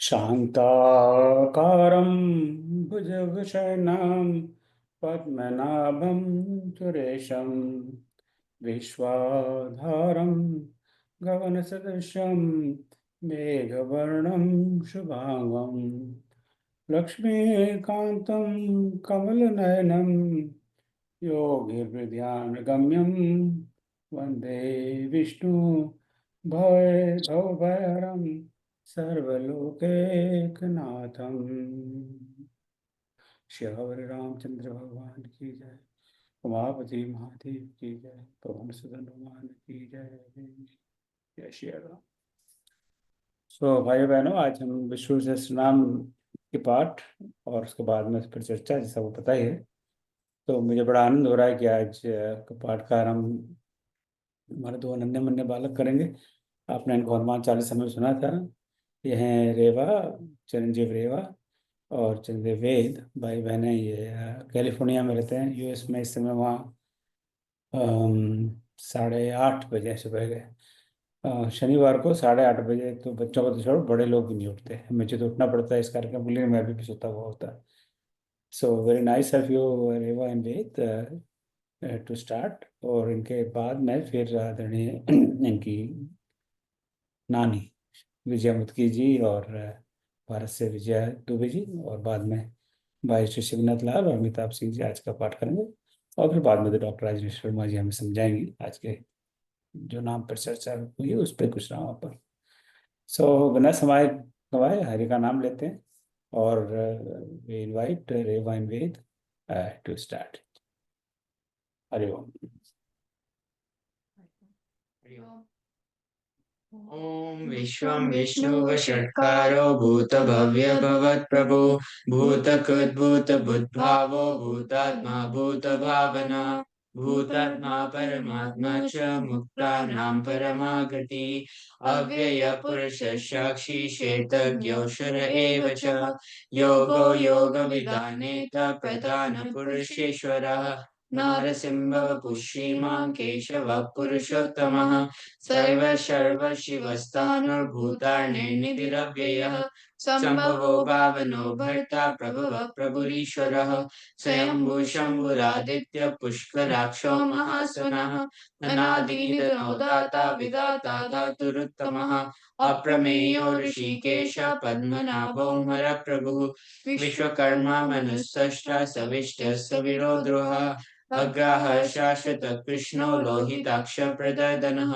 शान्ताकारं भुजगशयनं पद्मनाभं सुरेशं विश्वाधारं गगनसदृशं मेघवर्णं शुभांगं लक्ष्मीकान्तं कमलनयनं योगिर्विद्यानगम्यं वन्दे विष्णु भवभयहरं सर्वलोकैकनाथम्। श्यावर रामचंद्र भगवान की जय। उमापति महादेव की जय। पवन सुतन हनुमान की जय। जय श्री राम। भाई बहनों, आज हम विष्णु सहस्त्रनाम के पाठ और उसके बाद में फिर चर्चा, जैसा वो पता ही है। तो मुझे बड़ा आनंद हो रहा है कि आज का पाठ का आरंभ हमारे दो नन्हे मुन्ने बालक करेंगे। आपने इनको हनुमान चालीसा में सुना था। ये हैं रेवा, चिरंजीव रेवा और चंद्रदेव वेद। भाई बहन हैं ये। कैलिफोर्निया में रहते हैं, यूएस में। इस समय वहाँ 8:30 बजे सुबह गए। शनिवार को 8:30 बजे तो बच्चों को तो छोड़ो, बड़े लोग भी नहीं उठते। मुझे तो उठना पड़ता है इस कार्यक्रम के लिए, मैं भी सोता हुआ होता। So very nice of you Reva and Ved to start. और इनके बाद में फिर आदरणीय इनकी नानी विजया मुदगी जी और भारत से विजया दुबे जी, और बाद में भाई श्री शिवनाथ लाल और अमिताभ सिंह जी आज का पाठ करेंगे। और फिर बाद में तो डॉक्टर राजेश शर्मा जी हमें समझाएंगे आज के जो नाम पर चर्चा हुई है उस पर, कुछ नामों पर। बिना समय गवाए हरि का नाम लेते हैं और we invite Reva and Ved to start. Hari Om. Om विश्वं विष्णुवषट्कारो भूतभव्य भवत्प्रभो भूतकृद्भूतभुद्भावो भूतात्मा भूतभावना भूतात्मा परमात्मा च मुक्तानां परमागति अव्ययपुरुषः साक्षी शेतज्ञोऽक्षर एव च योगो योगविदानेत प्रधानपुरुषेश्वरः नारसिंहपुष्यिमां केशवः पुरुषोत्तमः सर्वशिवस्थाणुर्भूतान्निधिरव्ययः सम्भवो भावनो भर्ता प्रभवः प्रभुरीश्वरः स्वयंभू शम्भुरादित्य पुष्कराक्षो महासनः अनादिनिधनो दाता विधाता धातुरुत्तमः अप्रमेयो ऋषिकेश पद्मनाभो हरप्रभुः विश्वकर्मा मनुस्सष्टा सविष्टः सविरो द्रोहः अग्राहः शाश्वतः कृष्णो लोहिताक्ष प्रदर्दनः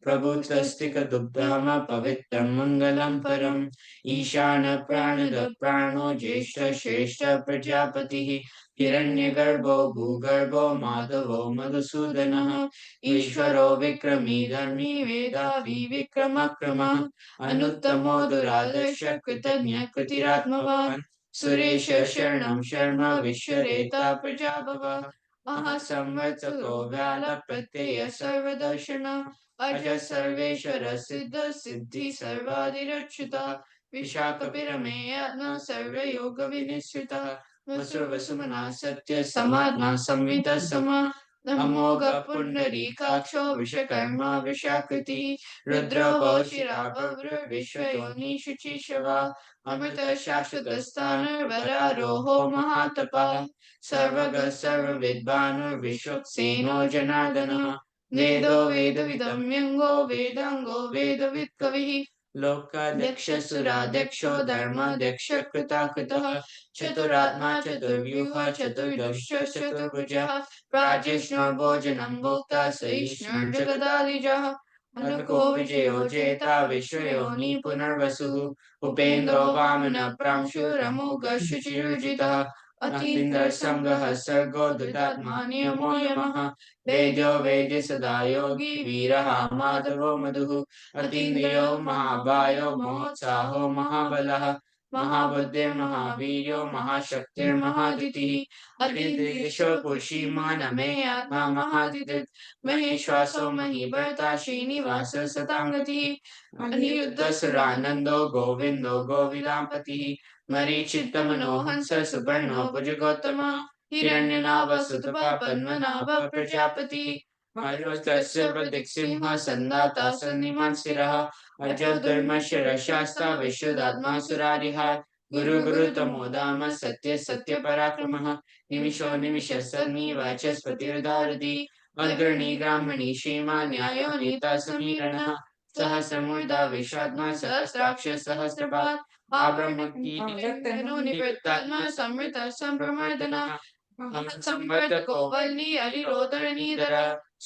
प्रभुस्वस्तिकदुग्धाम पवित्रं मङ्गलं परम् ईशान प्राणद प्राणो ज्येष्ठ श्रेष्ठ प्रजापतिः हिरण्यगर्भो भूगर्भो माधवो मधुसूदनः ईश्वरो विक्रमी धर्मी वेदावी विक्रमक्रमः अनुत्तमो दुरादर्श कृतज्ञ कृतिरात्मवान् सुरेश शरणं शर्म विश्वरेता प्रजाभव महासंवर्तको व्याल प्रत्यय सर्वदर्शन अज सर्वेश्वर सिद्ध सिद्धि सर्वादिरक्षिता विशाखपिरमेयात्मा सर्वयोग विनिश्चिता वसुर्वसुमना सत्य समात्मा संवित समा अमोघ पुंडरीकाक्षो विश्वकर्मा विशाकृति रुद्रो घोषिराभद्र विश्वयोनि शुचिशवा अमृत शाश्वत स्थान वरारोहो महातपः सर्वग सर्वविद्वान् विश्वक्सेनो जनार्दनः वेदो वेदविदम्यङ्गो वेदाङ्गो वेदवित् कविः लोकाध्यक्ष सुराध्यक्षो धर्माध्यक्ष कृताकृतः चतुरात्मा चतुर्व्यूह चतुर्दश चतुर्भुजः प्राचिष्णुर्भोजनं भोक्ता सहिष्णुर्जगदादिजः अनको विजयो जेता विश्वयोनि पुनर्वसुः उपेन्द्रो वामन प्रांशुरमोघ शुचिर्जितः अतीन्द्र संगः सर्गो दुतात्मा नियमो यमः वेद्यो वेद्य सदा योगी वीरः माधवो मधुः अतीन्द्रियो महाबायो महोत्साहो महाबलः महाबुद्धिर्महावीर्यो महाशक्तिर्महादितिः अतीन्द्रियशो पुषीमान् मे आत्मा महादिदृत् महेश्वासो महीभर्ता श्रीनिवास सताङ्गतिः अनिरुद्धसुरानन्दो गोविन्दो गोविदाम्पतिः मरीचित्तमनो हंस सुपर्णो भुजगोत्तम हिरण्यनाभ सुतपा पद्मनाभ प्रजापति मरुतस्य प्रदिक्सिंह सन्दाता सन्निमान् शिरः अजो धर्मस्य रक्षास्ता विश्वदात्मा सुरारिः गुरु तमो धाम सत्य सत्य पराक्रमः निमिषो निमिषस्सन्नि वाचस्पतिर्दारति अग्रणी ब्राह्मणी श्रीमा न्यायो नीता समीरणः सहस्रमूर्धा विश्वात्मा सहस्राक्ष सहस्रपात् आब्रह्मकीर्तिनो निवृत्तात्मा समृत संप्रमर्दनः संवर्तको वल्ली हरिरोदरनीधर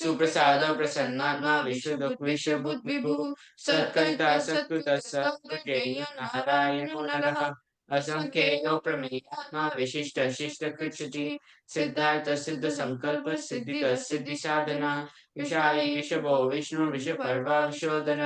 सुप्रसाद प्रसन्नात्मा विश्वदुःख विश्वभूत विभुः सत्कर्ता सत्कृतः सत्कृतेयो नारायणो नरः असंख्येयो प्रमेयात्मा विशिष्ट शिष्ट कृच्छति सिद्धार्थ सिद्ध संकल्प सिद्धित सिद्धि साधना विषायी विषभो विष्णु विषपर्वा विशोधन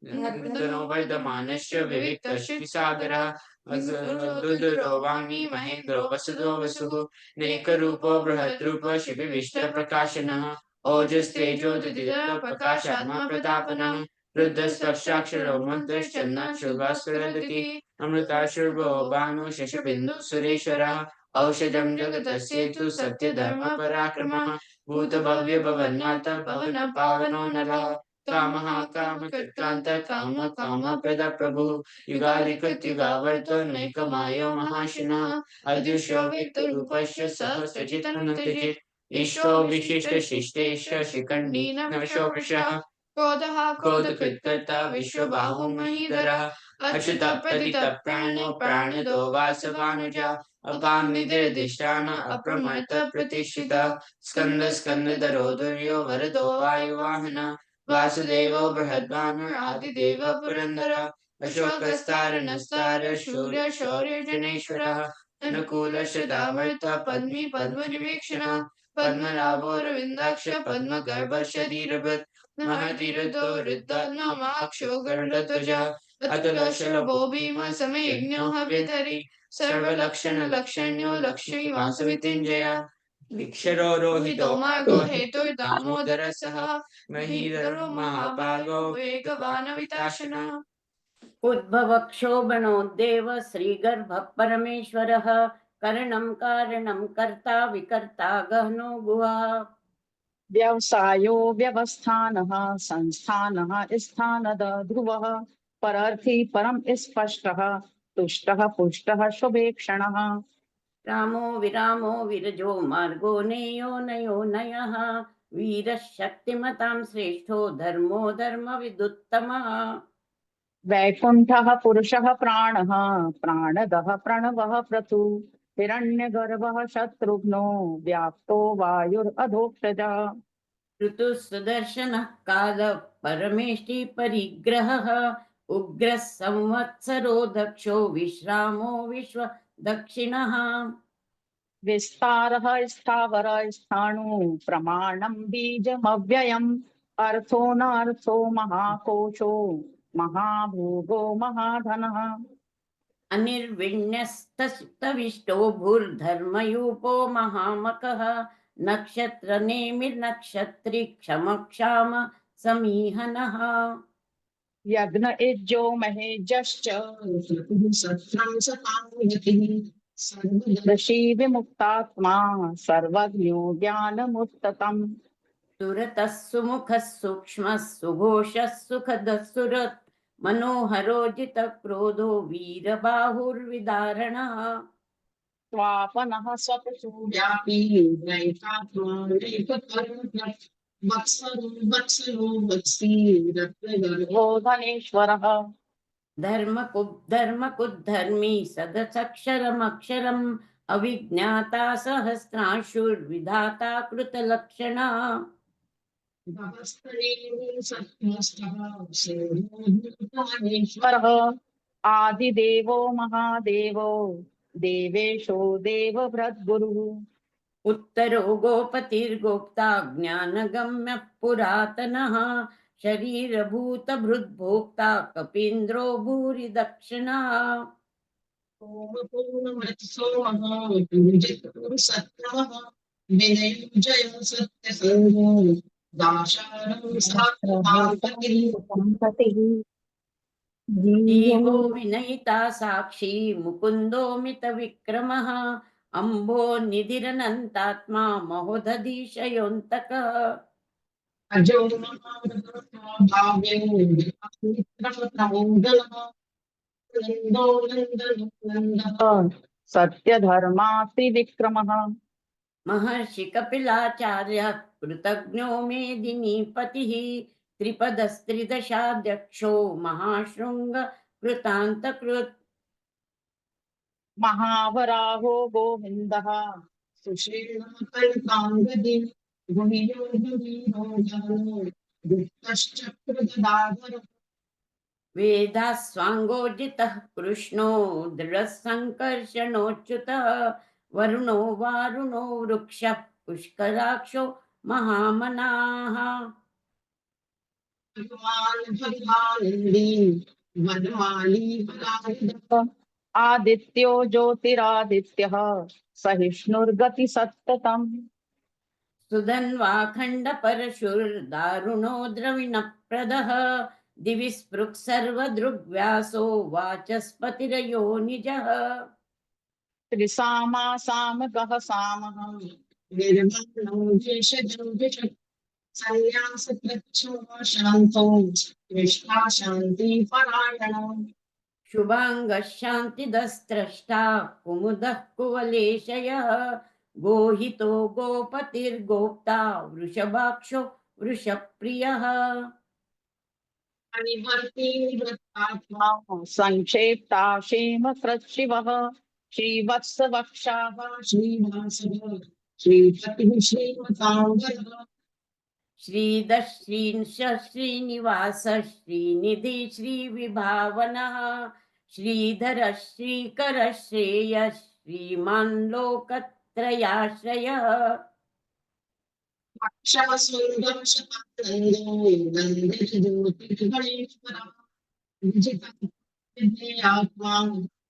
नन्दनो वर्धमानश्च विविक्त सागरः रुद्रो वाणी महेन्द्रो वसुदो वसुः नेकरूपो बृहद्रूप शिविविष्टप्रकाशनः ओजस्तेजोदित प्रकाशात्मा प्रतापनः रुद्रस्पक्षाक्षरो मन्त्रश्चन्नाक्षुभास्करदति अमृताशुर्भो भानु शशबिन्दु सुरेश्वरः औषधं जगतस्येतु सत्यधर्मपराक्रमः भूतभव्य भवन्नाथ भवन पावनो नरः कामः कामकृत्कान्त काम कामप्रद प्रभुः युगालिकृत्युगावर्तो नैकमायो महाशनः अदृश्यो व्यक्तरूपस्य सहस्रजित् इष्टो विशिष्ट शिष्टेश शिखण्डी नवशो वृषः क्रोधः क्रोधकृत्कर्ता विश्वबाहु महीधरः अच्युतः प्रतितः प्राणो प्राणदो वासवानुजा अपां निधिर्धिष्ठान अप्रमत्त प्रतिष्ठितः स्कन्द स्कन्दधरो दुर्यो वरदो वायुवाहनः वासुदेवो बृहद्भानुः आदिदेवः पुरन्दरः अशोकस्तारणस्तार शूर शौर्य जनेश्वरः अनुकूलश्रदावर्ता पद्मी पद्मनिवेक्षणः पद्मनाभोरविन्दाक्ष पद्मगर्भ शरीरभृत् महतीरतो रुद्धात्माक्षो गरुडध्वजः अतुलशलभो भीम समयज्ञो हव्यधरी सर्वलक्षणलक्षण्यो लक्ष्मी वासवितिञ्जयः क्षरो रोहितो मार्गो हेतुर्दामोदरः सः महीधरो महाभागो वेगवानविताशनः उद्भव क्षोभणो देव श्रीगर्भ परमेश्वरः करणं कारणं कर्ता विकर्ता गहनो गुहा व्यवसायो व्यवस्थानः संस्थानः स्थानद ध्रुवः परर्थी परम स्पष्टः तुष्टः पुष्टः शुभेक्षणः रामो विरामो विरजो मार्गो नेयो नयो नयः वीरः शक्तिमतां श्रेष्ठो धर्मो धर्मविदुत्तमः वैकुण्ठः पुरुषः प्राणः प्राणदः प्रणवः प्रतु हिरण्यगर्भः शत्रुघ्नो व्याप्तो वायुरधोक्षजः ऋतुः सुदर्शनः कालः परमेष्टि परिग्रहः उग्रः संवत्सरो दक्षो विश्रामो विश्व दक्षिणः विस्तारः स्थावर स्थाणु प्रमाणं बीजमव्ययम् अर्थो नार्थो महाकोशो महाभोगो महाधनः अनिर्विण्यस्तविष्टो भूर्धर्मयूपो महामकः नक्षत्रनेमिर्नक्षत्री क्षमक्षाम समीहनः यज्ञ इज्जो महेजश्च सत्रं सताङ्गतिः सर्वदर्शी विमुक्तात्मा सर्वज्ञो ज्ञानमुत्ततम् सुरतः सुमुखः सूक्ष्मः सुघोषः सुखदः सुरत् मनोहरोजितः क्रोधो वीरबाहुर्विदारणः स्वापनः स्वपशु व्यापी नैकात्मा नैककर्मकृत् वत्सलो वत्सलो वत्सी रत्नगर्भो धनेश्वरः धर्मकुद्धर्मी सदसक्षरमक्षरम् अविज्ञाता सहस्रांशुर्विधाता कृतलक्षणा सत्यस्तः आदिदेवो महादेवो देवेशो देवभृद्गुरुः उत्तरो गोपतिर्गोप्ता ज्ञानगम्यः पुरातनः शरीरभूतभृद्भोक्ता कपीन्द्रो भूरि दक्षिणः जीवो विनयिता साक्षी मुकुन्दो मितविक्रमः अम्भो निधिरनन्तात्मा महोदधीशयोऽन्तकः अजो महाभागे सत्य धर्माति विक्रमः। महर्षि कपिलाचार्य कृतज्ञो मेदिनीपतिः त्रिपदस्त्रिदशाध्यक्षो महाशृंग कृतान्तकृत्। महावराहो गोविन्दः सुशीलकल्पाङ्गदी गुणियो गुणीयो जानो गुप्तश्चक्रगदाधरः। वेदास्वाङ्गोजितः कृष्णो दृढसङ्कर्षणोच्युतः वरुणो वारुणो वृक्षः पुष्कराक्षो महामनाः। भगवान् भगवानन्दी वनमाली वरानन्दः आदित्यो ज्योतिरादित्यः सहिष्णुर्गति सत्ततम्। सुधन्वाखण्डपरशुर्दारुणो द्रविणप्रदः दिवि स्पृक् सर्वदृग्व्यासो वाचस्पतिरयो निजः। त्रिसामा सामगः सामः निर्मलो भेषजो विशत् संन्यास प्रच्छो शान्तो निष्ठा शान्ति परायणो। शुभाङ्गः शान्तिदस्त्रष्टा कुमुदः कुवलेशयः गोहितो गोपतिर्गोप्ता वृषभाक्षो वृषप्रियः। अनिवर्ती वृत्तात्मा संक्षेप्ता क्षेम कृच्छिवः श्रीवत्स वक्षाः श्रीवासवः श्रीपतिः श्रीमताङ्गः। श्रीधः श्रींश श्रीनिवास श्रीनिधि श्रीविभावनः श्रीधरः श्रीकरः श्रेयः श्रीमान् लोकत्रयाश्रयः। अक्षः सुन्दर शतानन्दो वन्दितज्योतिर्गणेश्वरः विजितः विद्यात्मा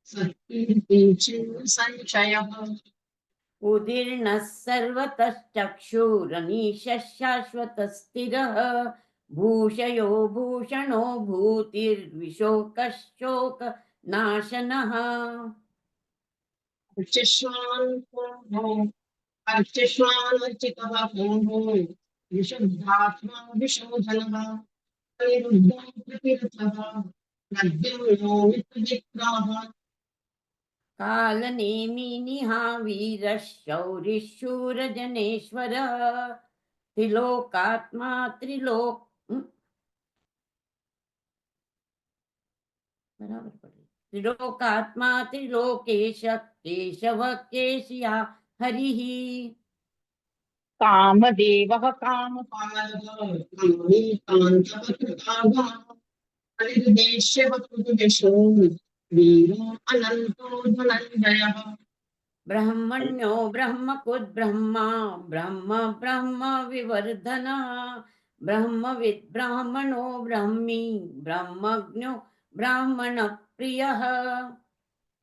सत्कीर्तिचिन्ह संशयः। उदीर्णः सर्वतश्चक्षुरनीशः शाश्वतस्थिरः भूषयो भूषणो भूतिर्विशोकशोकनाशनः। अर्चिष्वानर्चितः पूर्वो विशुद्धात्मा विशोधनः अनिरुद्धो प्रतिरथः नद्यो विक्रमः। कालनेमि निहावीरः शौरिः शूरजनेश्वरः त्रिलोकात्मा त्रिलोकात्मा त्रिलोकेश केशव केशिया हरिः। कामदेवः कामपालः कामीकान्तवकृतागमः अनिर्देश्यवपुर्विशो वीरो अनन्तो धनञ्जयः। ब्रह्मण्यो ब्रह्मकुद् ब्रह्मा ब्रह्म ब्रह्म विवर्धनः ब्रह्मविद् ब्राह्मणो ब्रह्मी ब्रह्मज्ञो ब्राह्मण प्रियः।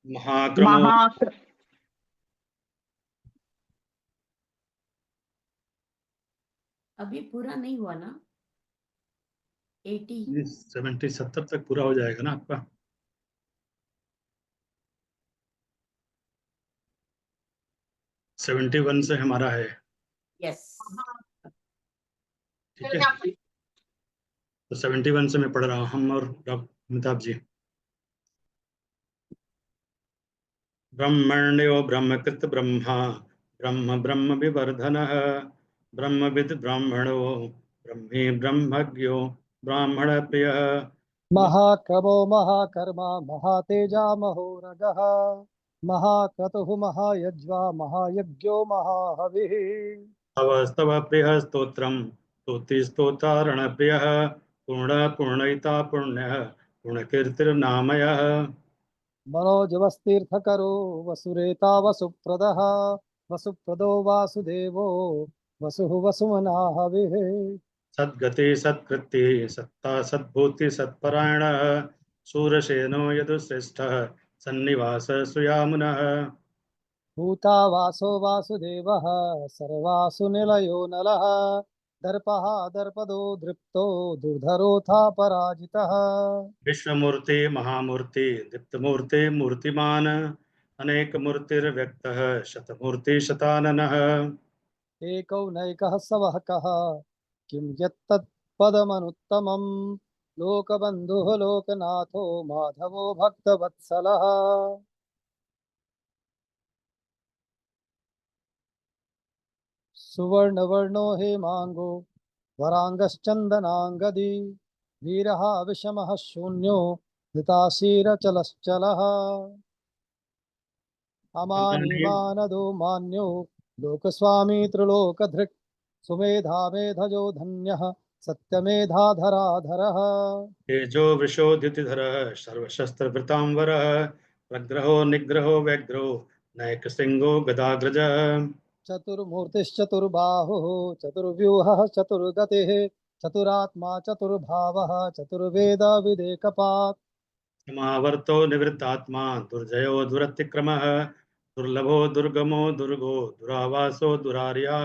महाक्रमो महाक्र अभी पूरा नहीं हुआ ना 80। 70 तक पूरा हो जाएगा ना आपका। 71 से हमारा है, यस ठीक है। तो 71 से मैं पढ़ रहा हूँ, हम और डॉक्टर अमिताभ जी। ब्रह्मण्यो ब्रह्मकृत ब्रह्मा ब्रह्म ब्रह्म विवर्धनः ब्रह्मविद् ब्राह्मणो ब्रह्मी ब्रह्मज्ञो ब्राह्मण प्रियः। महाक्रमो महाकर्मा महातेजा महोरगः महाक्रतुः महायज्वा महायज्ञो महाहविः। तव प्रियः स्तोत्रं स्तोतिस्तोतारण प्रियः पूर्ण पूर्णयिता पुण्यः पूर्णकीर्तिर्नामयः। मनोजवस्तीर्थकरो वसुरेता वसुप्रदः वसुप्रदो वासुदेवो वसुः वसुमनाहविः। सद्गति सत्कृति सत्ता सद्भूति सत्परायण शूरसेनो यदुश्रेष्ठः सन्निवास सुयामुनः। भूतावासो वासुदेवः सर्वासु निलयो नलः दर्पः दर्पदो दृप्तो दुर्धरोऽथा पराजितः। विश्वमूर्ति महामूर्ति दीप्तमूर्ति मूर्तिमान अनेक मूर्तिर्व्यक्तः शतमूर्ति शताननः। एकौ नैकः सवहकः किं यत्तत्पदमनुत्तमं लोकबन्धुः लोकनाथो माधवो भक्तवत्सलः सुवर्णवर्णो हेमाङ्गो वराङ्गश्चन्दनाङ्गदी वीरः विषमः शून्यो धृताशीरचलश्चलः अमानिमानदो मान्यो लोकस्वामी त्रिलोकधृक् सुमेधा मेधजो धन्यः सत्यमेधाधराधरः तेजो वृषोद्युतिधरः सर्वशस्त्रभृताम्बरः प्रग्रहो निग्रहो व्यग्रो नैकसिंहो गदाग्रजः चतुर्मूर्तिश्चतुर्बाहुः चतुर्व्यूहः चतुर्गतिः चतुरात्मा चतुर्भावः चतुर्वेदविदेकपात् समावर्तो निवृत्तात्मा दुर्जयो दुरतिक्रमः दुर्लभो दुर्गमो दुर्गो दुरावासो दुरार्या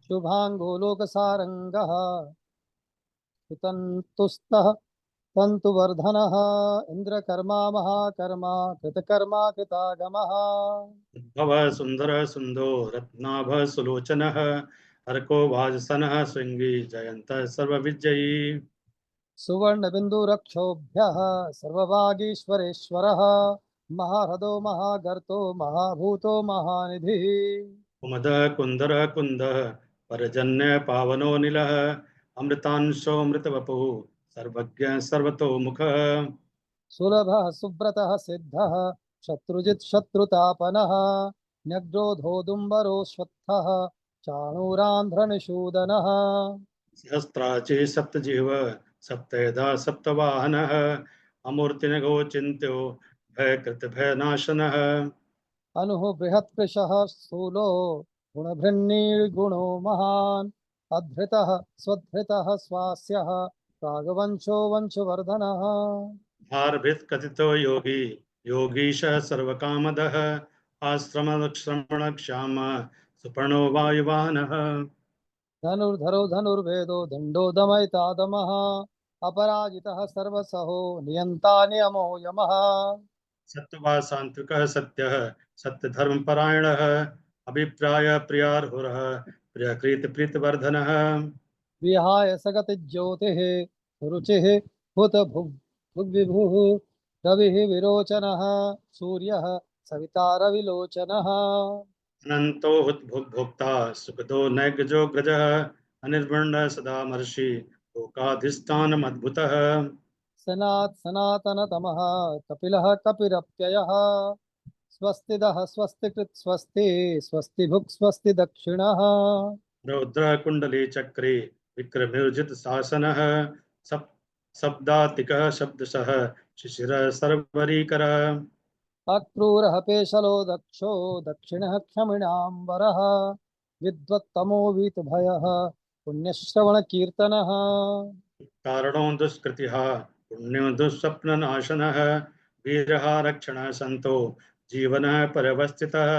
शुभाङ्गो लोकसारङ्गः सुतन्तुस्तः तन्तुवर्धनः इन्द्रकर्मा महाकर्मा कृतकर्मा कृतागमः उद्भवः सुन्दरः सुन्दो रत्नाभः सुलोचनः हरको वाजसनः शृङ्गी जयन्तः सर्वविजयी सुवर्णबिन्दुरक्षोभ्यः सर्वभागीश्वरेश्वरः महाहृदो महागर्तो महाभूतो महानिधिः कुमदः कुन्दरः कुन्दः परजन्य पावनो निलः अमृतांशो मृतवपुः सर्वज्ञ सर्वतोमुखः सुलभः सुव्रतः सिद्धः शत्रुजित् शत्रुतापनः न्यग्रोधोदुम्बरोऽश्वत्थः चाणूरान्ध्रनिषूदनः सहस्राची सप्तजिह्व सप्तयदा सप्तवाहनः अमूर्तिनगो चिन्त्यो भयकृतभयनाशनः अनुः बृहत्कृशः स्थूलो गुणभृन्नीर्गुणो महान् अधृतः स्वधृतः स्वास्यः राघवंशो वंशवर्धनः भारभित्कथितो योगी योगीशः सर्वकामदः आश्रमश्रमणक्षाम सुपर्णो वायुवाहनः धनुर्धरो धनुर्वेदो दण्डो दमयितादमः अपराजितः सर्वसहो नियन्ता नियमो यमः सत्यवासान्त्रिकः सत्यः सत्यधर्मपरायणः अभिप्राय प्रियार्हुरः प्रियकृतप्रीतवर्धनः विहाय सगतिज्योतिः रुचिः हुतभुग्विभुः रविः विरोचनः सूर्यः सविता रविलोचनः अनन्तो हुतभुग्भोक्ता सुखदो नैगजो ग्रजः अनिर्वण्णः सदा महर्षि लोकाधिष्ठानमद्भुतः सनातनतमः कपिलः कपिरप्ययः स्वस्तिदः स्वस्तिकृत् स्वस्ति स्वस्तिभुक् स्वस्ति दक्षिणः रौद्रकुण्डली चक्रे विक्रमोर्जित शासनः शब्दातिकः शब्दशः शिशिरः सर्वरीकरः अक्रूरः पेशलो दक्षो दक्षिणः क्षमिणाम्बरः विद्वत्तमो वीतभयः पुण्यश्रवणकीर्तनः कारणो दुष्कृतिः पुण्यो दुःस्वप्ननाशनः वीरः रक्षणः सन्तो जीवनः परवस्थितः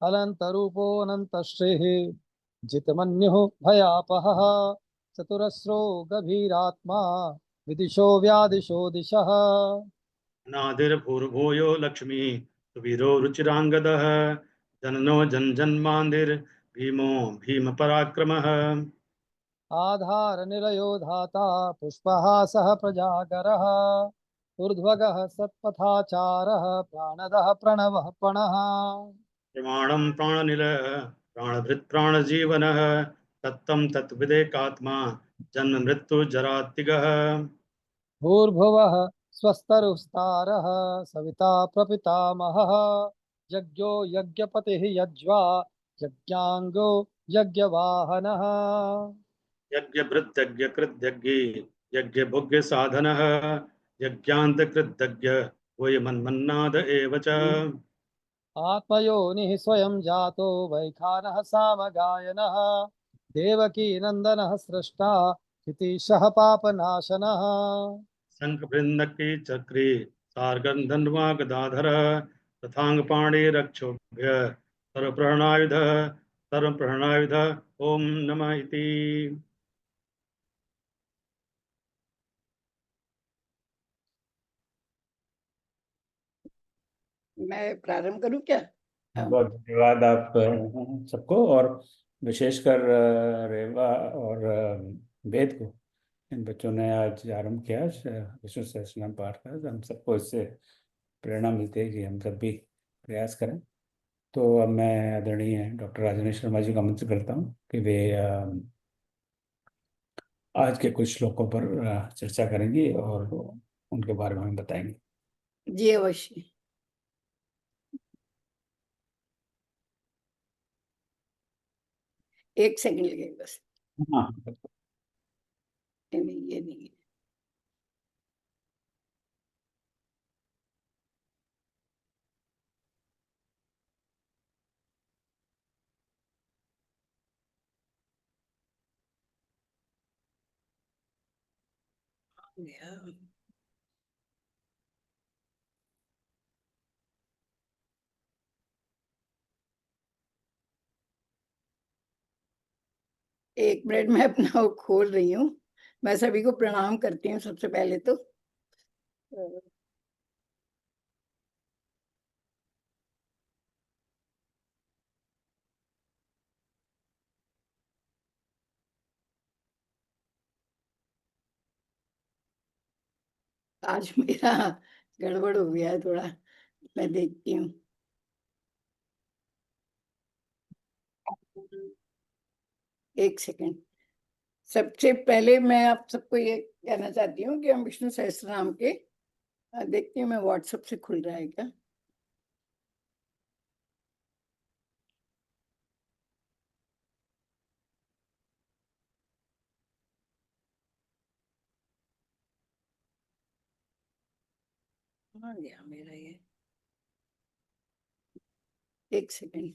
अनन्तरूपोऽनन्तश्रीः जितमन्युः भयापहः चतुरस्रो गभीरात्मा विदिशो व्यादिशो दिशः अनादिर्भूर्भूयो लक्ष्मी सुवीरो रुचिराङ्गदः जननो जन्जन्मान्दिर् भीमो भीमपराक्रमः आधारनिलयो धाता पुष्पहासः प्रजागरः ऊर्ध्वगः सत्पथाचारः प्राणदः प्रणवः पणः प्रमाणं प्राणनिलयः प्राणभृत् प्राणजीवनः तत्तं तत्विदेकात्मा जन्म मृत्यु जरातिगः भूर्भुवः स्वस्तरुस्तारः सविता प्रपितामहः यज्ञो यज्ञपतिः यज्वा यज्ञाङ्गो यज्ञवाहनः यज्ञभृत्यज्ञकृत्यज्ञी यज्ञभोग्यसाधनः यज्ञान्तकृतज्ञ वयमन्मन्नाद एव च आत्मयोनिः स्वयं जातो वैखानः सामगायनः देवकी नन्दनः सृष्टा क्षितीशः पापनाशनः शङ्खबृन्दकी चक्री सार्गन्धन्वा गदाधर तथाङ्गपाणि रक्षोभ्य सर्वप्रहणायुध ॐ नमः इति। मैं प्रारंभ करूं क्या? बहुत धन्यवाद आप सबको। और विशेषकर रेवा और वेद को, इन बच्चों ने आज आरंभ किया विष्णु सहस्त्रनाम पाठ का। तो हम सबको इससे प्रेरणा मिलती है कि हम सब भी प्रयास करें। तो अब मैं आदरणीय डॉक्टर राजेश शर्मा जी का आमंत्रित करता हूँ कि वे आज के कुछ श्लोकों पर चर्चा करेंगी और उनके बारे में हमें बताएंगे। जी अवश्य। एक सेकंड लगेगा बस। हाँ, ये नहीं। एक मिनट में अपना वो खोल रही हूँ। मैं सभी को प्रणाम करती हूँ सबसे पहले तो। आज मेरा गड़बड़ हो गया है थोड़ा, मैं देखती हूँ। एक सेकंड। सबसे पहले मैं आप सबको ये कहना चाहती हूँ कि हम विष्णु सहस्त्रनाम के देखती हूँ मैं व्हाट्सएप से खुल रहा है क्या। आ गया मेरा ये। एक सेकंड।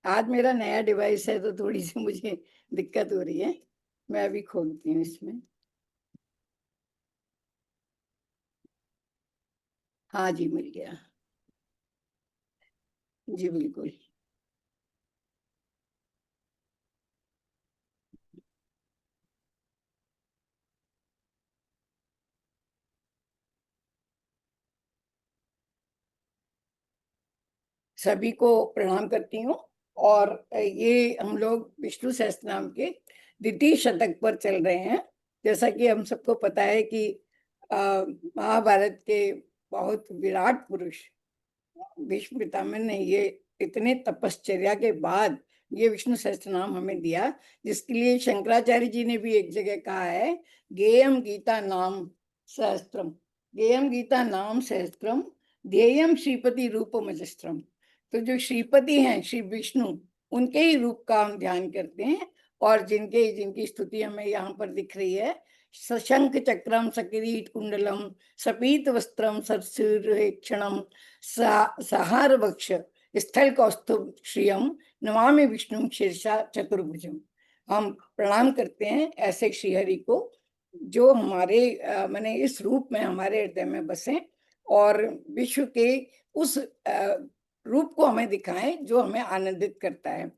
आज मेरा नया डिवाइस है तो थोड़ी सी मुझे दिक्कत हो रही है। मैं अभी खोलती हूँ इसमें। हाँ जी, मिल गया जी, बिल्कुल। सभी को प्रणाम करती हूँ। और ये हम लोग विष्णु सहस्त्रनाम के द्वितीय शतक पर चल रहे हैं। जैसा कि हम सबको पता है कि महाभारत के बहुत विराट पुरुष भीष्म पितामह ने ये इतने तपश्चर्या के बाद ये विष्णु सहस्त्रनाम हमें दिया, जिसके लिए शंकराचार्य जी ने भी एक जगह कहा है, गेयम गीता नाम सहस्त्रम, गेयम गीता नाम सहस्त्रम, ध्येयम श्रीपति रूपमजस्त्रम। तो जो श्रीपति हैं श्री विष्णु, उनके ही रूप का हम ध्यान करते हैं। और जिनकी स्तुति हमें यहाँ पर दिख रही है, सशंख चक्रम सकिरीट कुंडलम सपीत वस्त्रम सरसूरेक्षणम सहार वक्ष स्थल कौस्तुभ श्रियम नमामि विष्णु शीर्षा चतुर्भुजम। हम प्रणाम करते हैं ऐसे श्रीहरि को जो हमारे माने इस रूप में हमारे हृदय में बसे और विश्व के उस रूप को हमें दिखाएं जो हमें आनंदित करता है।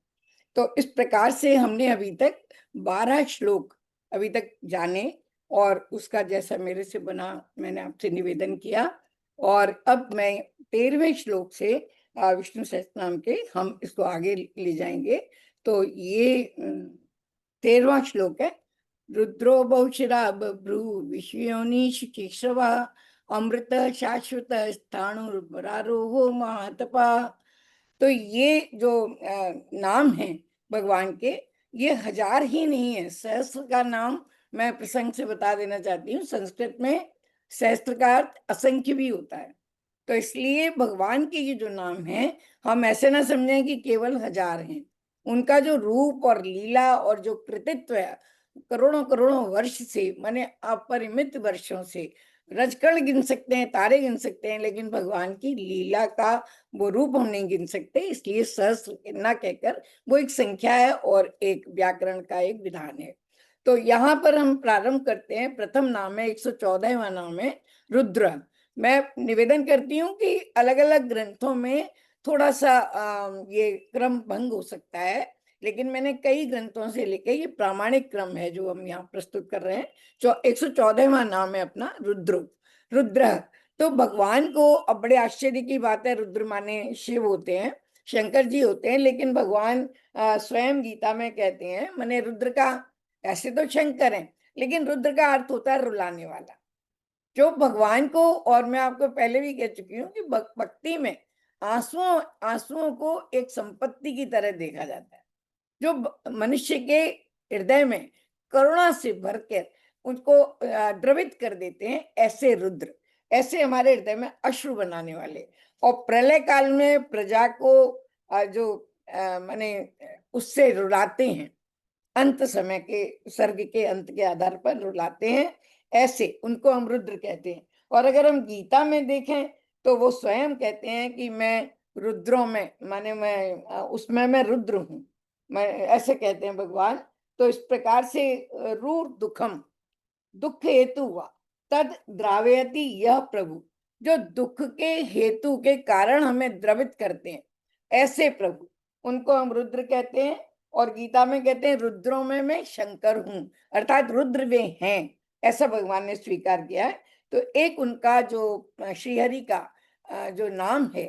तो इस प्रकार से हमने अभी तक 12 श्लोक अभी तक जाने और उसका जैसा मेरे से बना मैंने आपसे निवेदन किया। और अब मैं 13वें श्लोक से विष्णु सहस्त्रनाम के हम इसको आगे ले जाएंगे। तो ये 13वां श्लोक है। रुद्रो बहुशिरा बभ्रू विश्वयोनिषु चिश्रवा अमृत शाश्वत स्थाणुर्वरारोहो महातपा। तो ये जो नाम है भगवान के, ये 1000 ही नहीं है, सहस्त्र का नाम मैं प्रसंग से बता देना चाहती हूँ। संस्कृत में सहस्त्र का अर्थ असंख्य भी होता है। तो इसलिए भगवान के ये जो नाम है, हम ऐसे ना समझें कि केवल 1000 हैं। उनका जो रूप और लीला और जो कृतित्व है, करोड़ों करोड़ों वर्ष से, माने अपरिमित वर्षों से, रजकण गिन सकते हैं, तारे गिन सकते हैं, लेकिन भगवान की लीला का वो रूप हम नहीं गिन सकते। इसलिए सहस्त्र ना कहकर वो एक संख्या है और एक व्याकरण का एक विधान है। तो यहाँ पर हम प्रारंभ करते हैं। प्रथम नाम है, 114वां नाम है रुद्र। मैं निवेदन करती हूँ कि अलग अलग ग्रंथों में थोड़ा सा ये क्रम भंग हो सकता है, लेकिन मैंने कई ग्रंथों से लेके ये प्रामाणिक क्रम है जो हम यहाँ प्रस्तुत कर रहे हैं। जो 114वां नाम है अपना रुद्र। रुद्र। तो भगवान को, अब बड़े आश्चर्य की बात है, रुद्र माने शिव होते हैं, शंकर जी होते हैं, लेकिन भगवान स्वयं गीता में कहते हैं, माने रुद्र का, ऐसे तो शंकर हैं लेकिन रुद्र का अर्थ होता है रुलाने वाला। जो भगवान को, और मैं आपको पहले भी कह चुकी हूँ कि भक्ति में आंसुओं आंसुओं को एक संपत्ति की तरह देखा जाता है, जो मनुष्य के हृदय में करुणा से भरकर उनको द्रवित कर देते हैं, ऐसे रुद्र, ऐसे हमारे हृदय में अश्रु बनाने वाले। और प्रलय काल में प्रजा को जो माने उससे रुलाते हैं, अंत समय के, सर्ग के अंत के आधार पर रुलाते हैं, ऐसे उनको हम रुद्र कहते हैं। और अगर हम गीता में देखें तो वो स्वयं कहते हैं कि मैं रुद्रों में, माने मैं उसमें मैं रुद्र हूँ, मैं, ऐसे कहते हैं भगवान। तो इस प्रकार से रूर दुखम, दुख हेतु हुआ, तद द्रावयति यह प्रभु, जो दुख के हेतु के कारण हमें द्रवित करते हैं, ऐसे प्रभु, उनको हम रुद्र कहते हैं। और गीता में कहते हैं रुद्रों में मैं शंकर हूं, अर्थात रुद्र वे हैं, ऐसा भगवान ने स्वीकार किया है। तो एक उनका जो श्रीहरि का जो नाम है,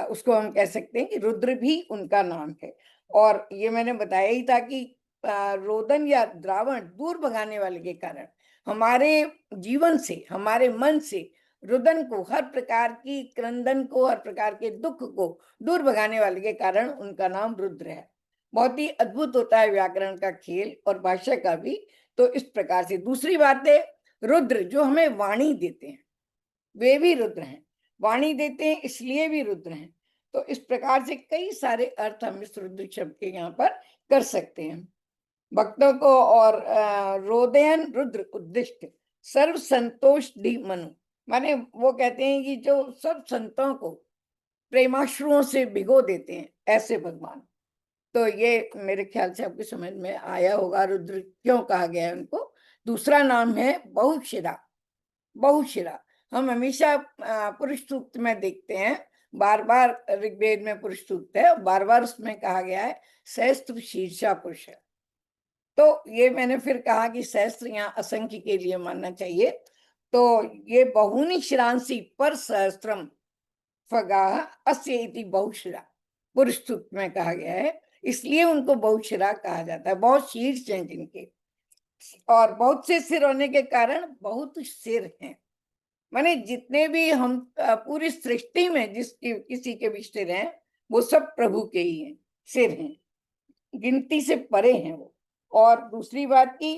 उसको हम कह सकते हैं कि रुद्र भी उनका नाम है। और ये मैंने बताया ही था कि रोदन या द्रावण दूर भगाने वाले के कारण, हमारे जीवन से, हमारे मन से रुदन को, हर प्रकार की क्रंदन को, हर प्रकार के दुख को दूर भगाने वाले के कारण उनका नाम रुद्र है। बहुत ही अद्भुत होता है व्याकरण का खेल और भाषा का भी। तो इस प्रकार से दूसरी बात है, रुद्र जो हमें वाणी देते हैं, वे भी रुद्र हैं, वाणी देते हैं इसलिए भी रुद्र हैं। तो इस प्रकार से कई सारे अर्थ हम इस रुद्र शब्द के यहाँ पर कर सकते हैं भक्तों को। और रोदयन रुद्र उद्दिष्ट सर्व संतोष दी मनु, माने वो कहते हैं कि जो सब संतों को प्रेमाश्रुओं से भिगो देते हैं, ऐसे भगवान। तो ये मेरे ख्याल से आपको समझ में आया होगा रुद्र क्यों कहा गया है उनको। दूसरा नाम है बहुशिरा। बहुशिरा हम हमेशा पुरुष सूक्त में देखते हैं, बार बार ऋग्वेद में पुरुष सूक्त है, बार बार उसमें कहा गया है सहस्त्र शीर्षा पुरुष है। तो ये मैंने फिर कहा कि सहस्त्र यहाँ असंख्य के लिए मानना चाहिए। तो ये बहुनी शिरांसी पर सहस्त्रम फगाह अस्य इति बहुशिरा पुरुष सूक्त में कहा गया है, इसलिए उनको बहुशिरा कहा जाता है। बहुत शीर्ष हैं जिनके, और बहुत से सिर होने के कारण बहुत सिर हैं, माने जितने भी हम पूरी सृष्टि में जिसकी किसी के भी सिर हैं, वो सब प्रभु के ही हैं, सिर हैं, गिनती से परे हैं वो। और दूसरी बात की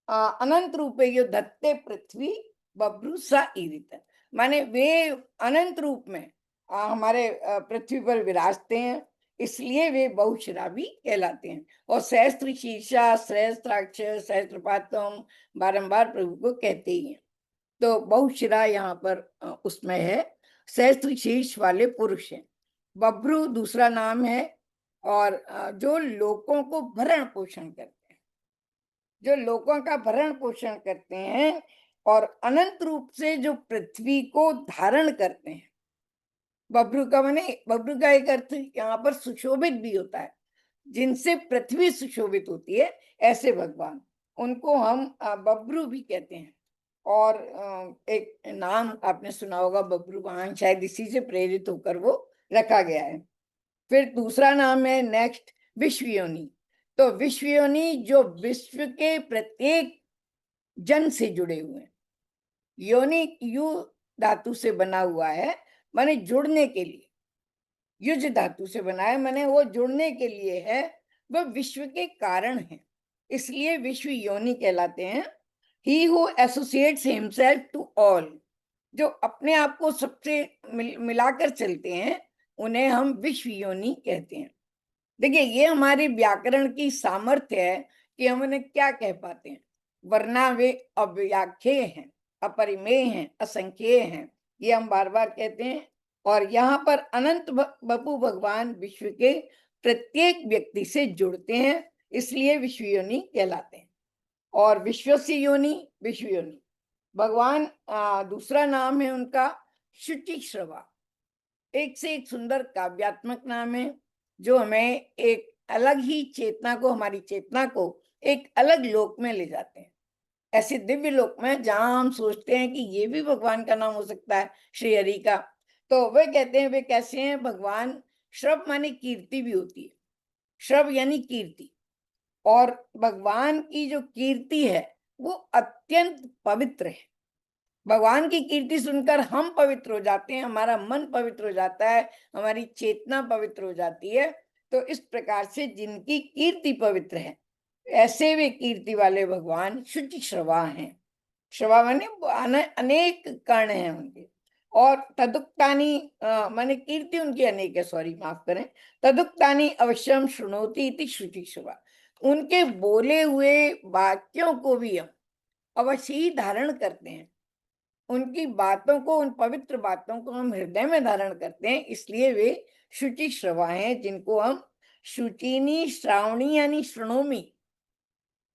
अनंत रूपे यो धत्ते पृथ्वी बब्रू सा ईरित, माने वे अनंत रूप में हमारे पृथ्वी पर विराजते हैं, इसलिए वे बहुशिरा भी कहलाते हैं। और सहस्त्र शीर्षा, सहस्त्राक्ष, सहस्त्रपातम बारंबार प्रभु को कहते ही हैं। तो बहुशिरा यहाँ पर उसमें है, सहस्त्र शीर्ष वाले पुरुष हैं। बब्रू दूसरा नाम है, और जो लोगों को भरण पोषण करते हैं, जो लोगों का भरण पोषण करते हैं, और अनंत रूप से जो पृथ्वी को धारण करते हैं। बब्रू का माने, बब्रू का एक अर्थ यहाँ पर सुशोभित भी होता है, जिनसे पृथ्वी सुशोभित होती है, ऐसे भगवान, उनको हम बब्रू भी कहते हैं। और एक नाम आपने सुना होगा बब्रुवाहन, शायद इसी से प्रेरित होकर वो रखा गया है। फिर दूसरा नाम है नेक्स्ट विश्वयोनि। तो विश्वयोनि जो विश्व के प्रत्येक जन से जुड़े हुए हैं। योनि यु धातु से बना हुआ है, माने जुड़ने के लिए, युज धातु से बना है, माने वो जुड़ने के लिए है, वह विश्व के कारण है, इसलिए विश्व योनि कहलाते हैं। He who associates himself to all, जो अपने आप को सबसे मिलाकर चलते हैं, उन्हें हम विश्व योनि कहते हैं। देखिए ये हमारी व्याकरण की सामर्थ्य है कि हम उन्हें क्या कह पाते हैं, वरना वे अव्याख्येय हैं, अपरिमेय हैं, असंख्येय हैं, ये हम बार बार कहते हैं। और यहाँ पर अनंत बपू भगवान विश्व के प्रत्येक व्यक्ति से जुड़ते हैं, इसलिए विश्व योनि कहलाते हैं। और विश्वसी योनि, विश्व योनि भगवान दूसरा नाम है उनका शुचि श्रवा। एक से एक सुंदर काव्यात्मक नाम है, जो हमें एक अलग ही चेतना को, हमारी चेतना को एक अलग लोक में ले जाते हैं। ऐसे दिव्य लोक में जहां हम सोचते हैं कि ये भी भगवान का नाम हो सकता है, श्री हरि का, तो वे कहते हैं वे कैसे हैं भगवान। श्रव माने कीर्ति भी होती है, श्रव यानी कीर्ति, और भगवान की जो कीर्ति है वो अत्यंत पवित्र है। भगवान की कीर्ति सुनकर हम पवित्र हो जाते हैं, हमारा मन पवित्र हो जाता है, हमारी चेतना पवित्र हो जाती है। तो इस प्रकार से जिनकी कीर्ति पवित्र है, ऐसे वे कीर्ति वाले भगवान शुचि श्रवा हैं। श्रवा माने अनेक कर्ण हैं उनके, और तदुक्तानी माने कीर्ति उनकी अनेक है, सॉरी माफ करें, तदुक्तानी अवश्यम शृणोति इति शुचि श्रवा। उनके बोले हुए वाक्यों को भी हम अवश्य ही धारण करते हैं, उनकी बातों को, उन पवित्र बातों को हम हृदय में धारण करते हैं, इसलिए वे शुचि श्रवा हैं, जिनको हम शुचिनी श्रावणी यानी शृणोमी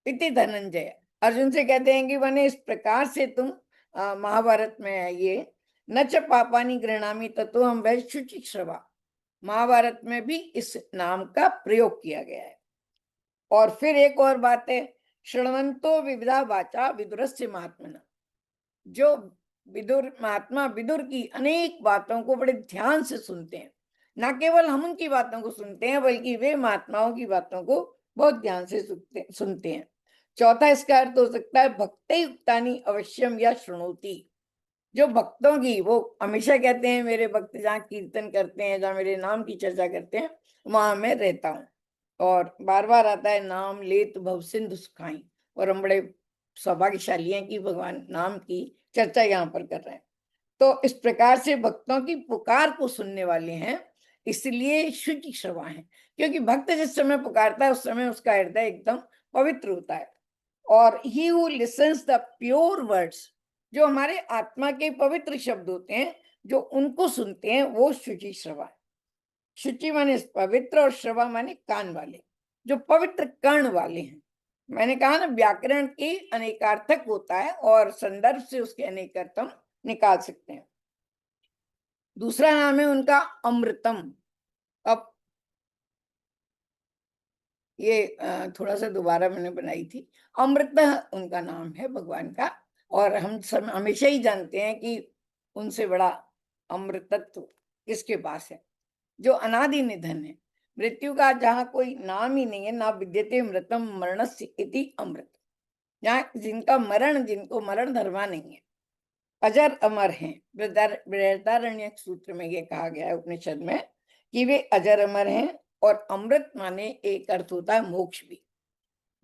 इति धनंजय। अर्जुन से कहते हैं कि बने इस प्रकार से तुम महाभारत में आइए, न च पापानी गृह्णामि ततो हम वै शुचि श्रवा। महाभारत में भी इस नाम का प्रयोग किया गया है। और फिर एक और बात है, शृण्वन्तो विविधा वाचा विदुरस्य महात्मना। जो विदुर महात्मा विदुर की अनेक बातों को बड़े ध्यान से सुनते हैं, ना केवल हम उनकी बातों को सुनते हैं बल्कि वे महात्माओं की बातों को बहुत ध्यान से सुनते हैं। चौथा इसका अर्थ हो सकता है भक्तयुक्तानि अवश्यम या शृणोति। जो भक्तों की, वो हमेशा कहते हैं मेरे भक्त जहाँ कीर्तन करते हैं, जहाँ मेरे नाम की चर्चा करते हैं, वहां मैं रहता हूँ। और बार बार आता है नाम लेत भव सिंधु सुखाई, और हम बड़े सौभाग्यशाली हैं कि भगवान नाम की चर्चा यहाँ पर कर रहे हैं। तो इस प्रकार से भक्तों की पुकार को सुनने वाले हैं, इसलिए शुचि श्रवा हैं। क्योंकि भक्त जिस समय पुकारता है उस समय उसका हृदय एकदम पवित्र होता है। और he who lessons the pure words, जो हमारे आत्मा के पवित्र शब्द होते हैं, जो उनको सुनते हैं वो शुचि श्रवा है। शुचि माने पवित्र और श्रवा माने कान वाले, जो पवित्र कर्ण वाले हैं। मैंने कहा ना, व्याकरण के अनेकार्थक होता है और संदर्भ से उसके अनेक अर्थ हम निकाल सकते हैं। दूसरा नाम है उनका अमृतम। अब ये थोड़ा सा दोबारा मैंने बनाई थी। अमृत उनका नाम है भगवान का, और हम सब हमेशा ही जानते हैं कि उनसे बड़ा अमृतत्व किसके पास है, जो अनादि निधन है। मृत्यु का जहाँ कोई नाम ही नहीं है, ना विद्यते मृतम मरणस्य इति अमृत, जहाँ जिनको मरण धर्मा नहीं है, अजर अमर हैं। बृहदारण्यक सूत्र में ये कहा गया है उपनिषद में कि वे अजर अमर हैं। और अमृत माने एक अर्थ होता है मोक्ष भी,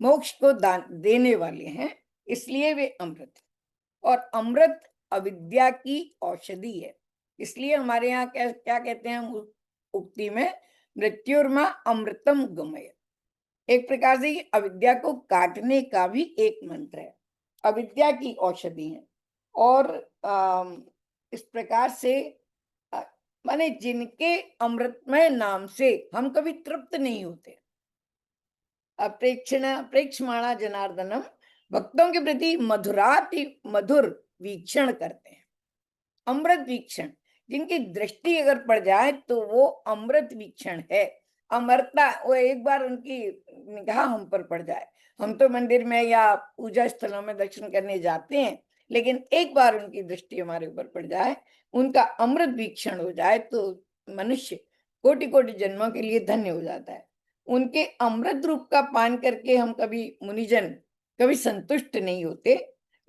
मोक्ष को दान देने वाले हैं, इसलिए वे अमृत। और अमृत अविद्या की औषधि है, इसलिए हमारे यहाँ क्या कहते हैं उक्ति में, मृत्युर्मा अमृतम गमय। एक प्रकार से ये अविद्या को काटने का भी एक मंत्र है, अविद्या की औषधि है। और इस प्रकार से माने जिनके अमृतमय नाम से हम कभी तृप्त नहीं होते। प्रेक्षमाणा जनार्दनम, भक्तों के प्रति मधुराति मधुर वीक्षण करते हैं, अमृत वीक्षण। जिनकी दृष्टि अगर पड़ जाए तो वो अमृत वीक्षण है, अमरता। वो एक बार उनकी निगाह हम पर पड़ जाए, हम तो मंदिर में या पूजा स्थलों में दर्शन करने जाते हैं, लेकिन एक बार उनकी दृष्टि हमारे ऊपर पड़ जाए, उनका अमृत वीक्षण हो जाए, तो मनुष्य कोटि कोटि जन्मों के लिए धन्य हो जाता है। उनके अमृत रूप का पान करके हम मुनिजन कभी संतुष्ट नहीं होते,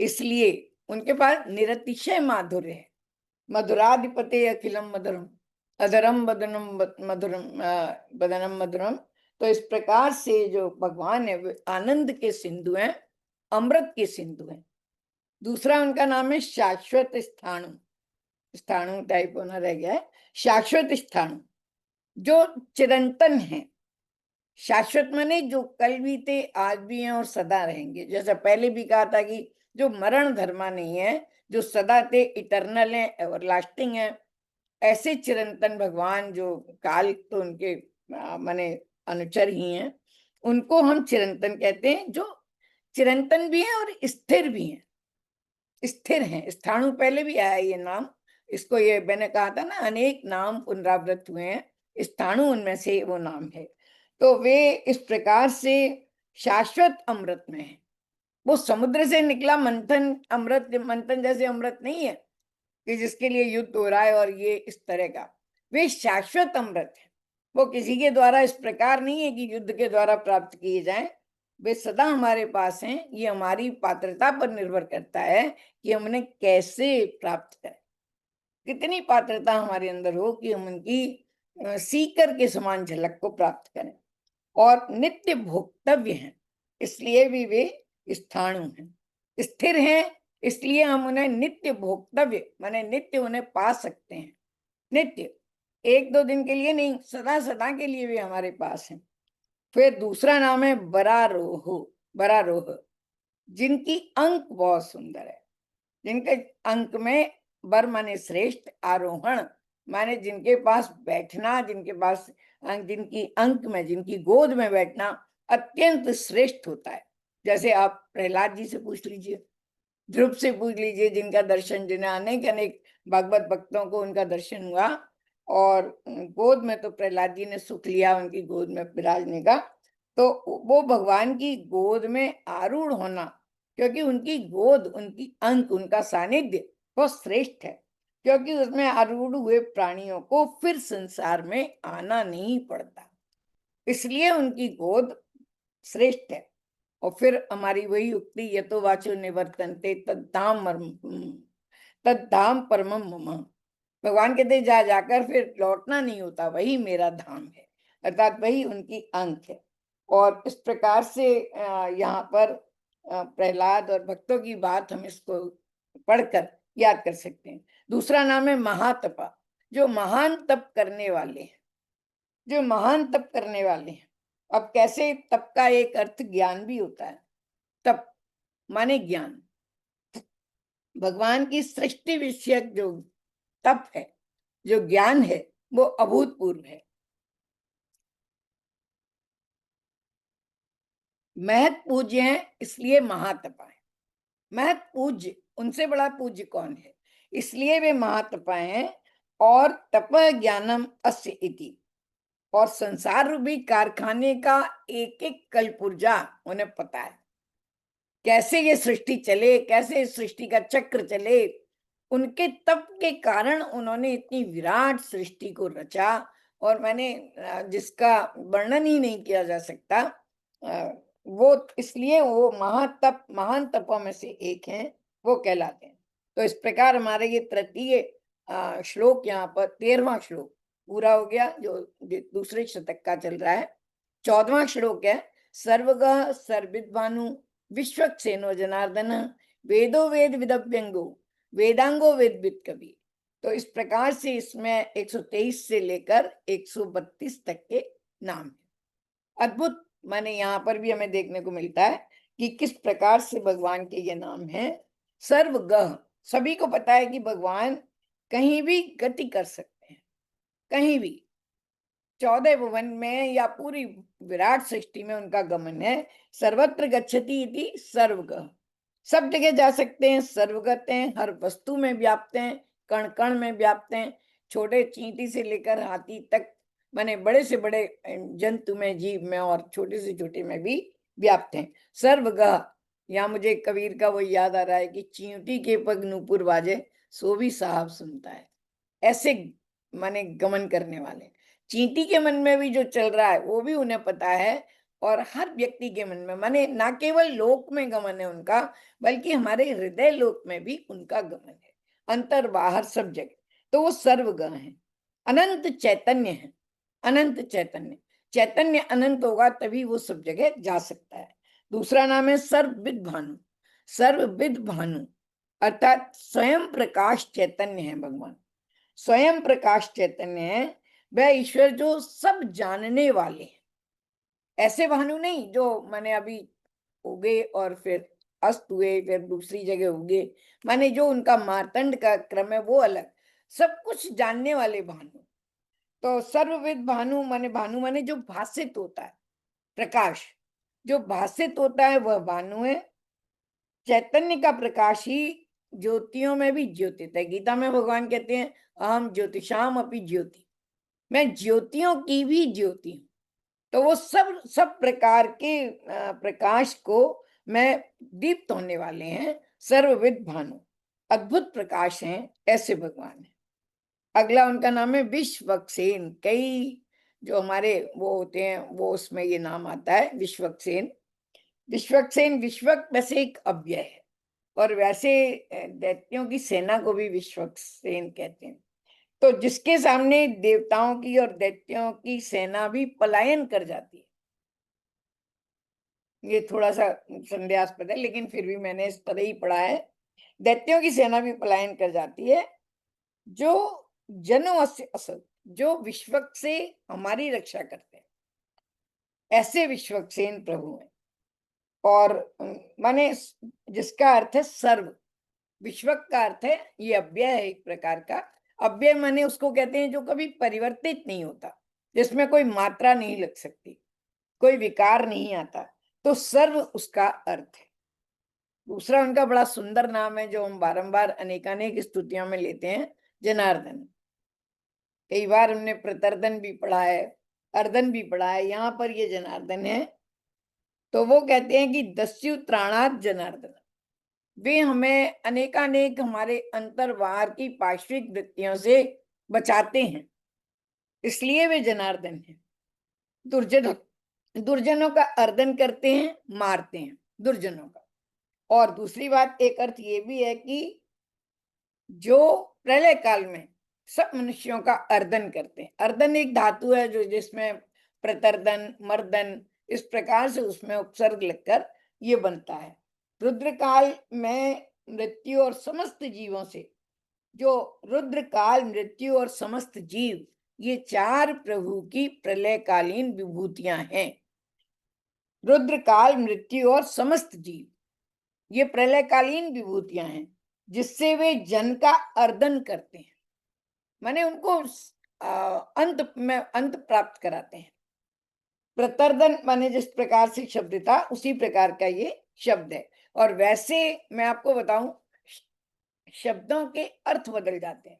इसलिए उनके पास निरतिशय माधुर्य है। मधुराधिपते अखिलम मधुरम, अधरम बदनम मधुरम, बदनम मधुरम। तो इस प्रकार से जो भगवान है वे आनंद के सिंधु हैं, अमृत के सिंधु हैं। दूसरा उनका नाम है शाश्वत स्थाणु, स्थाणु टाइप होना रह गया है, शाश्वत स्थाणु, जो चिरंतन है। शाश्वत माने जो कल भी थे, आज भी हैं और सदा रहेंगे। जैसा पहले भी कहा था कि जो मरण धर्मा नहीं है, जो सदा थे, इटर्नल है, एवरलास्टिंग है, ऐसे चिरंतन भगवान, जो काल तो उनके माने अनुचर ही हैं, उनको हम चिरंतन कहते हैं, जो चिरंतन भी हैं और स्थिर भी हैं, स्थिर हैं। स्थाणु पहले भी आया ये नाम, इसको ये मैंने कहा था ना, अनेक नाम पुनरावृत हुए हैं, स्थाणु उनमें से वो नाम है। तो वे इस प्रकार से शाश्वत अमृत में है, वो समुद्र से निकला मंथन अमृत, मंथन जैसे अमृत नहीं है कि जिसके लिए युद्ध हो रहा है और ये इस तरह का। वे शाश्वत अमृत है, वो किसी के द्वारा इस प्रकार नहीं है कि युद्ध के द्वारा प्राप्त किए जाएं, वे सदा हमारे पास हैं। ये हमारी पात्रता पर निर्भर करता है कि हम उन्हें कैसे प्राप्त करें, कितनी पात्रता हमारे अंदर हो कि हम उनकी सीकर के समान झलक को प्राप्त करें। और नित्य भोक्तव्य हैं, इसलिए भी वे स्थाणु हैं, स्थिर हैं, इसलिए हम उन्हें नित्य भोक्तव्य माने नित्य उन्हें पा सकते हैं। नित्य, एक दो दिन के लिए नहीं, सदा सदा के लिए वे हमारे पास हैं। फिर दूसरा नाम है बरारोह। बरारोह, जिनकी अंक बहुत सुंदर है, जिनके अंक में बर माने श्रेष्ठ, आरोहण माने जिनके पास बैठना, जिनके पास जिनकी अंक में, जिनकी गोद में बैठना अत्यंत श्रेष्ठ होता है। जैसे आप प्रहलाद जी से पूछ लीजिए, ध्रुव से पूछ लीजिए, जिनका दर्शन, जिन्हें अनेक अनेक भागवत भक्तों को उनका दर्शन हुआ और गोद में तो प्रहलाद जी ने सुख लिया उनकी गोद में विराजने का। तो वो भगवान की गोद में आरूढ़ होना, क्योंकि उनकी गोद, उनकी अंक, उनका सानिध्य बहुत श्रेष्ठ है, क्योंकि उसमें आरूढ़ हुए प्राणियों को फिर संसार में आना नहीं पड़ता, इसलिए उनकी गोद श्रेष्ठ है। और फिर हमारी वही उक्ति, यतो वाचो निवर्तन्ते तद्धाम परमम मम। भगवान कहते जा जाकर फिर लौटना नहीं होता, वही मेरा धाम है, अर्थात वही उनकी अंक है। और इस प्रकार से यहाँ पर प्रहलाद और भक्तों की बात हम इसको पढ़कर याद कर सकते हैं। दूसरा नाम है महातपा, जो महान तप करने वाले हैं, जो महान तप करने वाले हैं। अब कैसे, तप का एक अर्थ ज्ञान भी होता है। तप माने ज्ञान, भगवान की सृष्टि विषयक जो तप है, जो ज्ञान है, वो अभूतपूर्व है। महत पूज्य है, इसलिए महातपा है। महत पूज्य, उनसे बड़ा पूज्य कौन है, इसलिए वे महातपा हैं। और तप ज्ञानम अस्य इति, और संसार रूपी कारखाने का एक एक कलपुर्जा उन्हें पता है, कैसे ये सृष्टि चले, कैसे इस सृष्टि का चक्र चले। उनके तप के कारण उन्होंने इतनी विराट सृष्टि को रचा, और मैंने जिसका वर्णन ही नहीं किया जा सकता, वो इसलिए वो महातप, महान तपों में से एक हैं, वो कहलाते हैं। तो इस प्रकार हमारे ये तृतीय श्लोक, यहाँ पर 13वां श्लोक पूरा हो गया, जो दूसरे शतक का चल रहा है। 14वां श्लोक है, सर्वगः सर्विद्भानु विश्वक्सेनो जनार्दन वेदो वेद विदव्यंगो वेदांगो वेद विद कवि। तो इस प्रकार से इसमें 123 से लेकर 132 तक के नाम है। अद्भुत, माने यहाँ पर भी हमें देखने को मिलता है कि किस प्रकार से भगवान के ये नाम हैं। सर्वगः, सभी को पता है कि भगवान कहीं भी गति कर सकते हैं, कहीं भी 14 भुवन में या पूरी विराट सृष्टि में उनका गमन है। सर्वत्र गच्छति इति सर्वगः, सब जगह जा सकते हैं, सर्वगत हैं, हर वस्तु में व्याप्त हैं, कण कण में व्याप्त हैं, छोटे चींटी से लेकर हाथी तक, माने बड़े से बड़े जंतु में, जीव में, और छोटे से छोटे में भी व्याप्त हैं। सर्वगः, यहाँ मुझे कबीर का वो याद आ रहा है कि चींटी के पग नूपुर बाजे सो भी साहब सुनता है। ऐसे माने गमन करने वाले, चींटी के मन में भी जो चल रहा है वो भी उन्हें पता है, और हर व्यक्ति के मन में, माने ना केवल लोक में गमन है उनका, बल्कि हमारे हृदय लोक में भी उनका गमन है, अंतर बाहर सब जगह। तो वो सर्वगः है, अनंत चैतन्य है, अनंत चैतन्य। चैतन्य अनंत होगा तभी वो सब जगह जा सकता है। दूसरा नाम है सर्वविद भानु। सर्वविद भानु अर्थात स्वयं प्रकाश चैतन्य है भगवान, स्वयं प्रकाश चैतन्य है। वह ईश्वर जो सब जानने वाले हैं, ऐसे भानु नहीं जो माने अभी उगे और फिर अस्त हुए, फिर दूसरी जगह उगे, माने जो उनका मार्तंड का क्रम है वो अलग, सब कुछ जानने वाले भानु। तो सर्वविद भानु माने जो भाषित होता है, प्रकाश जो भाषित होता है वह भानु है। चैतन्य का प्रकाश ही ज्योतियों में भी ज्योतित है। गीता में भगवान कहते हैं अहम ज्योतिषाम अपि ज्योति, मैं ज्योतियों की भी ज्योति हूँ। तो वो सब प्रकार के प्रकाश को में दीप्त होने वाले हैं, सर्वविद भानु, अद्भुत प्रकाश हैं, ऐसे भगवान है। अगला उनका नाम है विश्वक्सेन। कई जो हमारे वो होते हैं वो उसमें ये नाम आता है विश्वक्सेन। विश्वक्सेन, विश्वक वैसे एक अव्यय है, और वैसे दैत्यों की सेना को भी विश्वक्सेन कहते हैं। तो जिसके सामने देवताओं की और दैत्यों की सेना भी पलायन कर जाती है। ये थोड़ा सा संदेहास्पद है, लेकिन फिर भी मैंने इस तरह ही पढ़ा है। दैत्यों की सेना भी पलायन कर जाती है। जो जनों से असद, जो विश्वक से हमारी रक्षा करते हैं, ऐसे विश्वक्सेन प्रभु हैं। और माने जिसका अर्थ है सर्व। विश्वक का अर्थ है ये अव्यय है एक प्रकार का। अव्यय माने उसको कहते हैं जो कभी परिवर्तित नहीं होता, जिसमें कोई मात्रा नहीं लग सकती, कोई विकार नहीं आता, तो सर्व उसका अर्थ है। दूसरा उनका बड़ा सुंदर नाम है जो हम बारंबार अनेकानेक स्तुतियों में लेते हैं, जनार्दन। कई बार हमने प्रतर्दन भी पढ़ा है, अर्दन भी पढ़ा है, यहाँ पर ये जनार्दन है। तो वो कहते हैं कि दस्यु त्राणात जनार्दन, वे हमें अनेकानेक हमारे अंतर बाहर की पार्श्विक वृत्तियों से बचाते हैं, इसलिए वे जनार्दन हैं। दुर्जनों का अर्दन करते हैं, मारते हैं दुर्जनों का। और दूसरी बात, एक अर्थ ये भी है कि जो प्रलय काल में सब मनुष्यों का अर्दन करते हैं। अर्दन एक धातु है जो जिसमें प्रतर्दन, मर्दन, इस प्रकार से उसमें उपसर्ग लगकर ये बनता है। रुद्र काल में मृत्यु और समस्त जीवों से, जो रुद्र काल, मृत्यु और समस्त जीव, ये चार प्रभु की प्रलयकालीन विभूतियां हैं। रुद्र काल, मृत्यु और समस्त जीव, ये प्रलयकालीन विभूतियां हैं जिससे वे जन का अर्दन करते हैं, माने उनको अंत में अंत प्राप्त कराते हैं। प्रतर्दन माने जिस प्रकार से शब्द था उसी प्रकार का ये शब्द है। और वैसे मैं आपको बताऊं, शब्दों के अर्थ बदल जाते हैं।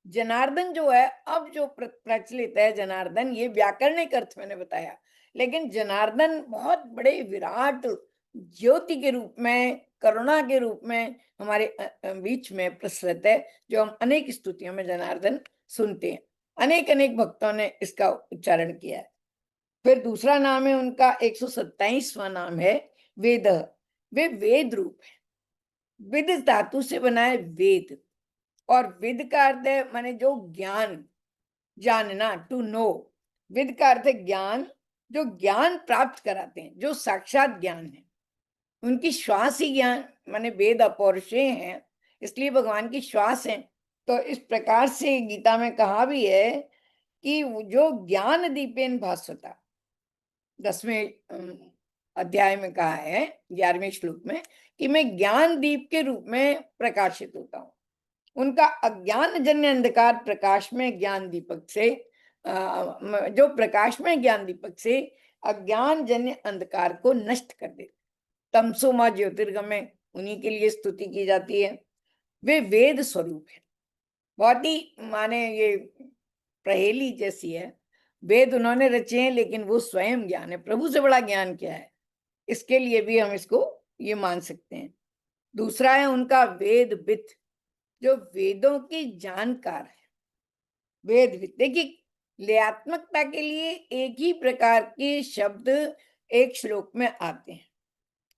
जनार्दन जो है अब जो प्रचलित है जनार्दन, ये व्याकरणिक अर्थ मैंने बताया, लेकिन जनार्दन बहुत बड़े विराट ज्योति के रूप में, करुणा के रूप में हमारे बीच में प्रसरित है, जो हम अनेक स्तुतियों में जनार्दन सुनते हैं। अनेक अनेक भक्तों ने इसका उच्चारण किया है। फिर दूसरा नाम है उनका 127वां नाम है वेद। वे वेद रूप है। विद धातु से बना है वेद, और विद का अर्थ है माने जो ज्ञान, जानना, टू नो। विद का अर्थ है ज्ञान, जो ज्ञान प्राप्त कराते हैं, जो साक्षात ज्ञान है। उनकी श्वास ही ज्ञान, माने वेद अपौरुषेय हैं, इसलिए भगवान की श्वास है। तो इस प्रकार से गीता में कहा भी है कि जो ज्ञान दीपेन भास्वता, 10वें अध्याय में कहा है 11वें श्लोक में, कि मैं ज्ञान दीप के रूप में प्रकाशित होता हूँ। उनका अज्ञान जन्य अंधकार प्रकाश में ज्ञान दीपक से, जो प्रकाश में ज्ञान दीपक से अज्ञान जन्य अंधकार को नष्ट कर दे। तमसो मां ज्योतिर्गमय, उन्हीं के लिए स्तुति की जाती है। वे वेद स्वरूप है। बहुत ही माने ये पहेली जैसी है। वेद उन्होंने रचे हैं, लेकिन वो स्वयं ज्ञान है। प्रभु से बड़ा ज्ञान क्या है, इसके लिए भी हम इसको ये मान सकते हैं। दूसरा है उनका वेदविद, जो वेदों की जानकार है। वेदविद, देखिए लयात्मकता के लिए एक ही प्रकार के शब्द एक श्लोक में आते हैं,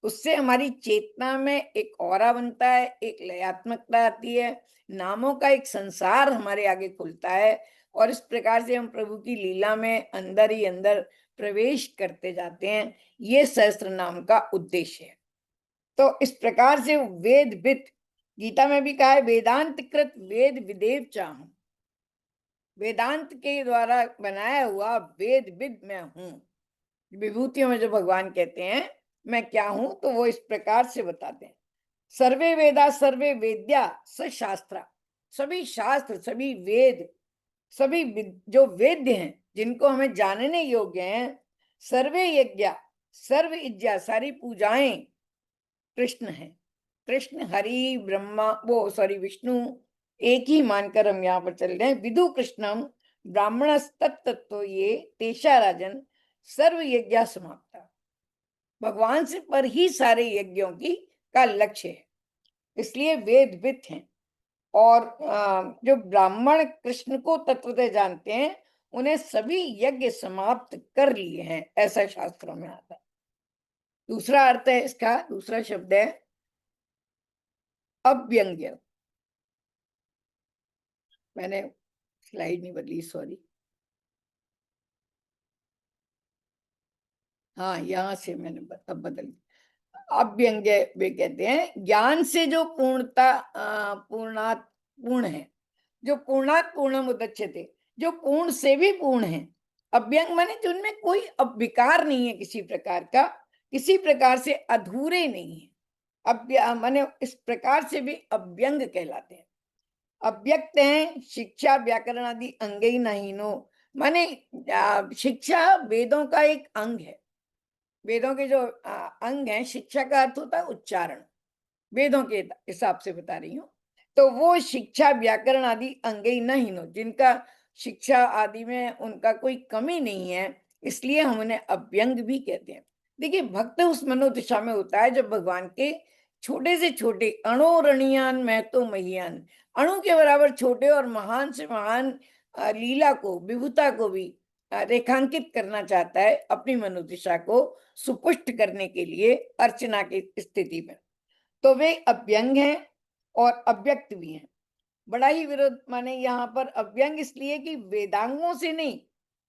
उससे हमारी चेतना में एक औरा बनता है, एक लयात्मकता आती है, नामों का एक संसार हमारे आगे खुलता है, और इस प्रकार से हम प्रभु की लीला में अंदर ही अंदर प्रवेश करते जाते हैं। ये सहस्त्र नाम का उद्देश्य है। तो इस प्रकार से वेदविद, गीता में भी कहा है वेदांत कृत वेद विदेव चाहूं, वेदांत के द्वारा बनाया हुआ वेदविद मैं हूं। विभूतियों में जो भगवान कहते हैं मैं क्या हूं, तो वो इस प्रकार से बताते हैं। सर्वे वेदा सर्वे वेद्या स शास्त्रा, सभी शास्त्र, सभी वेद, सभी जो वेद्य हैं, जिनको हमें जानने योग्य हैं। सर्वे यज्ञ, सर्व इज्जा, सारी पूजाएं कृष्ण है। कृष्ण, हरि, ब्रह्मा, विष्णु एक ही मानकर हम यहाँ पर चल रहे हैं। विदु कृष्णम ब्राह्मण तत्तो ये तेषा राजन सर्व यज्ञ समाप्ता। भगवान से पर ही सारे यज्ञों की का लक्ष्य है, इसलिए वेद विद हैं। और जो ब्राह्मण कृष्ण को तत्वतः जानते हैं उन्हें सभी यज्ञ समाप्त कर लिए हैं, ऐसा शास्त्रों में आता है। दूसरा अर्थ है इसका, दूसरा शब्द है अव्यंग्य। मैंने स्लाइड नहीं बदली, सॉरी। हाँ, यहां से मैंने अब बदल। अव्यंग्य वे कहते हैं ज्ञान से जो पूर्णता पूर्णात पूर्ण है, जो पूर्णात पूर्ण मुदच्यते, जो पूर्ण से भी पूर्ण है। अव्यंग माने जिनमें कोई अब विकार नहीं है किसी प्रकार का, किसी प्रकार से अधूरे नहीं है। अव्य माने इस प्रकार से भी अव्यंग कहलाते हैं। अव्यक्त हैं शिक्षा व्याकरण आदि अंगे नहीं नो, माने शिक्षा वेदों का एक अंग है। वेदों के जो अंग हैं, शिक्षा का अर्थ होता है उच्चारण, वेदों के हिसाब से बता रही हूँ। तो वो शिक्षा व्याकरण आदि अंगे नहीं नो, जिनका शिक्षा आदि में उनका कोई कमी नहीं है, इसलिए हम उन्हें अव्यंग भी कहते हैं। देखिए, भक्त उस मनोदशा में होता है जब भगवान के छोटे से छोटे अणोरणियान मैं तो महियान, अणु के बराबर छोटे और महान से महान लीला को, विभुता को भी रेखांकित करना चाहता है अपनी मनोदशा को सुपुष्ट करने के लिए अर्चना की स्थिति में। तो वे अव्यंग हैं और अव्यक्त भी हैं। बड़ा ही विरोध माने यहाँ पर अव्यंग इसलिए कि वेदांगों से नहीं,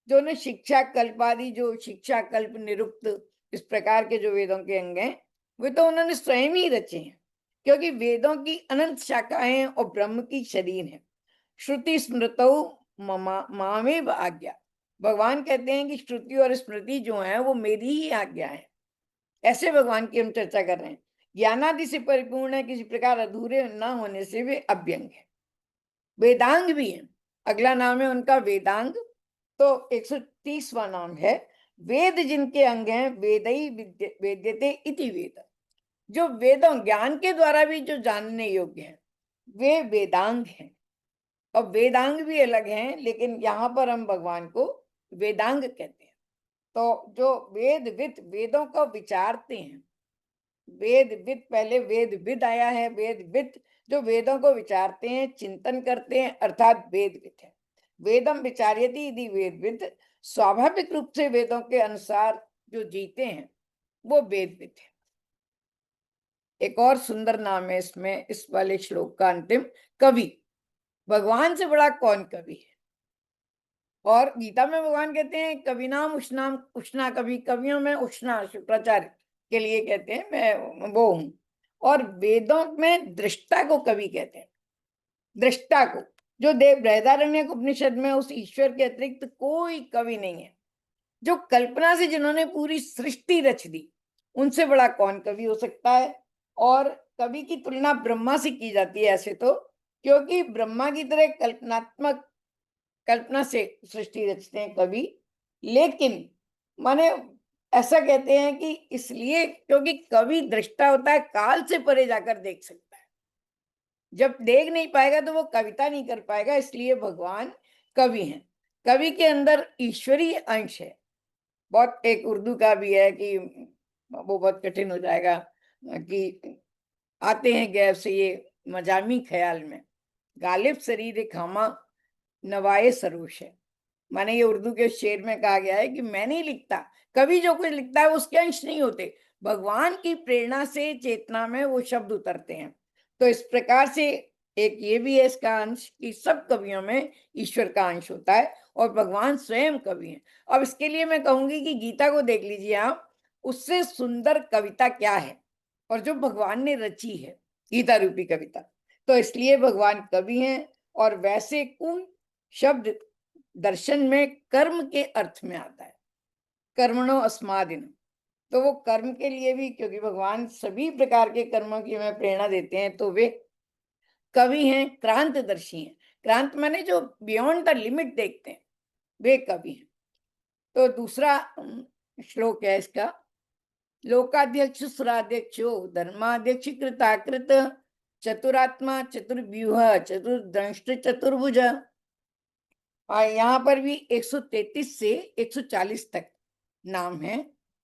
जो ने शिक्षा कल्प आदि, जो शिक्षा कल्प निरुक्त इस प्रकार के जो वेदों के अंग हैं, वे तो उन्होंने स्वयं ही रचे हैं, क्योंकि वेदों की अनंत शाखाएं और ब्रह्म की शरीर है। श्रुति स्मृतौ मामेव आज्ञा, भगवान कहते हैं कि श्रुति और स्मृति जो है वो मेरी ही आज्ञा है। ऐसे भगवान की हम चर्चा कर रहे हैं। ज्ञानादि से परिपूर्ण है, किसी प्रकार अधूरे न होने से वे अव्यंग है। वेदांग भी है, अगला नाम है उनका वेदांग। तो 130वां नाम है वेद जिनके अंग हैं, वेदई वेद्यते इति वेद, जो वेदों ज्ञान के द्वारा भी जो जानने योग्य हैं वे वेदांग हैं। और वेदांग भी अलग हैं, लेकिन यहाँ पर हम भगवान को वेदांग कहते हैं। तो जो वेद विद, वेदों को विचारते हैं, वेद विद, पहले वेद विद आया है, वेद विद जो वेदों को विचारते हैं, चिंतन करते हैं, अर्थात वेद विद है। वेदम विचार्यति यदि वेद विद, स्वाभाविक रूप से वेदों के अनुसार जो जीते हैं वो वेद विद है। एक और सुंदर नाम है इसमें, इस वाले श्लोक का अंतिम, कवि। भगवान से बड़ा कौन कवि है? और गीता में भगवान कहते हैं कविनाम उष्णाम उष्णा, कवि, कवियों में उष्णा शुक्राचार्य के लिए कहते हैं मैं वो हूं। और वेदों में दृष्टा को कवि कहते हैं, दृष्टा को, जो देव बृहदारण्यक उपनिषद में उस ईश्वर के अतिरिक्त कोई कवि नहीं है, जो कल्पना से जिन्होंने पूरी सृष्टि रच दी, उनसे बड़ा कौन कवि हो सकता है। और कवि की तुलना ब्रह्मा से की जाती है ऐसे तो, क्योंकि ब्रह्मा की तरह कल्पनात्मक, कल्पना से सृष्टि रचते हैं कवि। लेकिन माने ऐसा कहते हैं कि इसलिए क्योंकि कवि दृष्टा होता है, काल से परे जाकर देख सकता है। जब देख नहीं पाएगा तो वो कविता नहीं कर पाएगा, इसलिए भगवान कवि हैं। कवि के अंदर ईश्वरीय अंश है। बहुत एक उर्दू का भी है कि वो बहुत कठिन हो जाएगा कि आते हैं गैब से ये मजामी ख्याल में, गालिब शरीर खामा नवाए सरोश है। माने ये उर्दू के शेर में कहा गया है कि मैं नहीं लिखता, कवि जो कुछ लिखता है उसके अंश नहीं होते, भगवान की प्रेरणा से चेतना में वो शब्द उतरते हैं। तो इस प्रकार से एक ये भी है इसका अंश कि सब कवियों में ईश्वर का अंश होता है और भगवान स्वयं कवि हैं। अब इसके लिए मैं कहूंगी कि गीता को देख लीजिए आप, उससे सुंदर कविता क्या है, और जो भगवान ने रची है गीता रूपी कविता। तो इसलिए भगवान कवि हैं। और वैसे कुल शब्द दर्शन में कर्म के अर्थ में आता है, कर्मणो अस्मादिन, तो वो कर्म के लिए भी, क्योंकि भगवान सभी प्रकार के कर्मों की हमें प्रेरणा देते हैं, तो वे कवि हैं, क्रांतदर्शी हैं। क्रांत माने जो बियॉन्ड द लिमिट देखते हैं, वे कवि हैं। तो दूसरा श्लोक है इसका, लोकाध्यक्ष सुराध्यक्षो धर्माध्यक्ष कृताकृत चतुरात्मा चतुर्व्यूह चतुर्दंष्ट चतुर्भुज। और यहाँ पर भी 133 से 140 तक नाम है।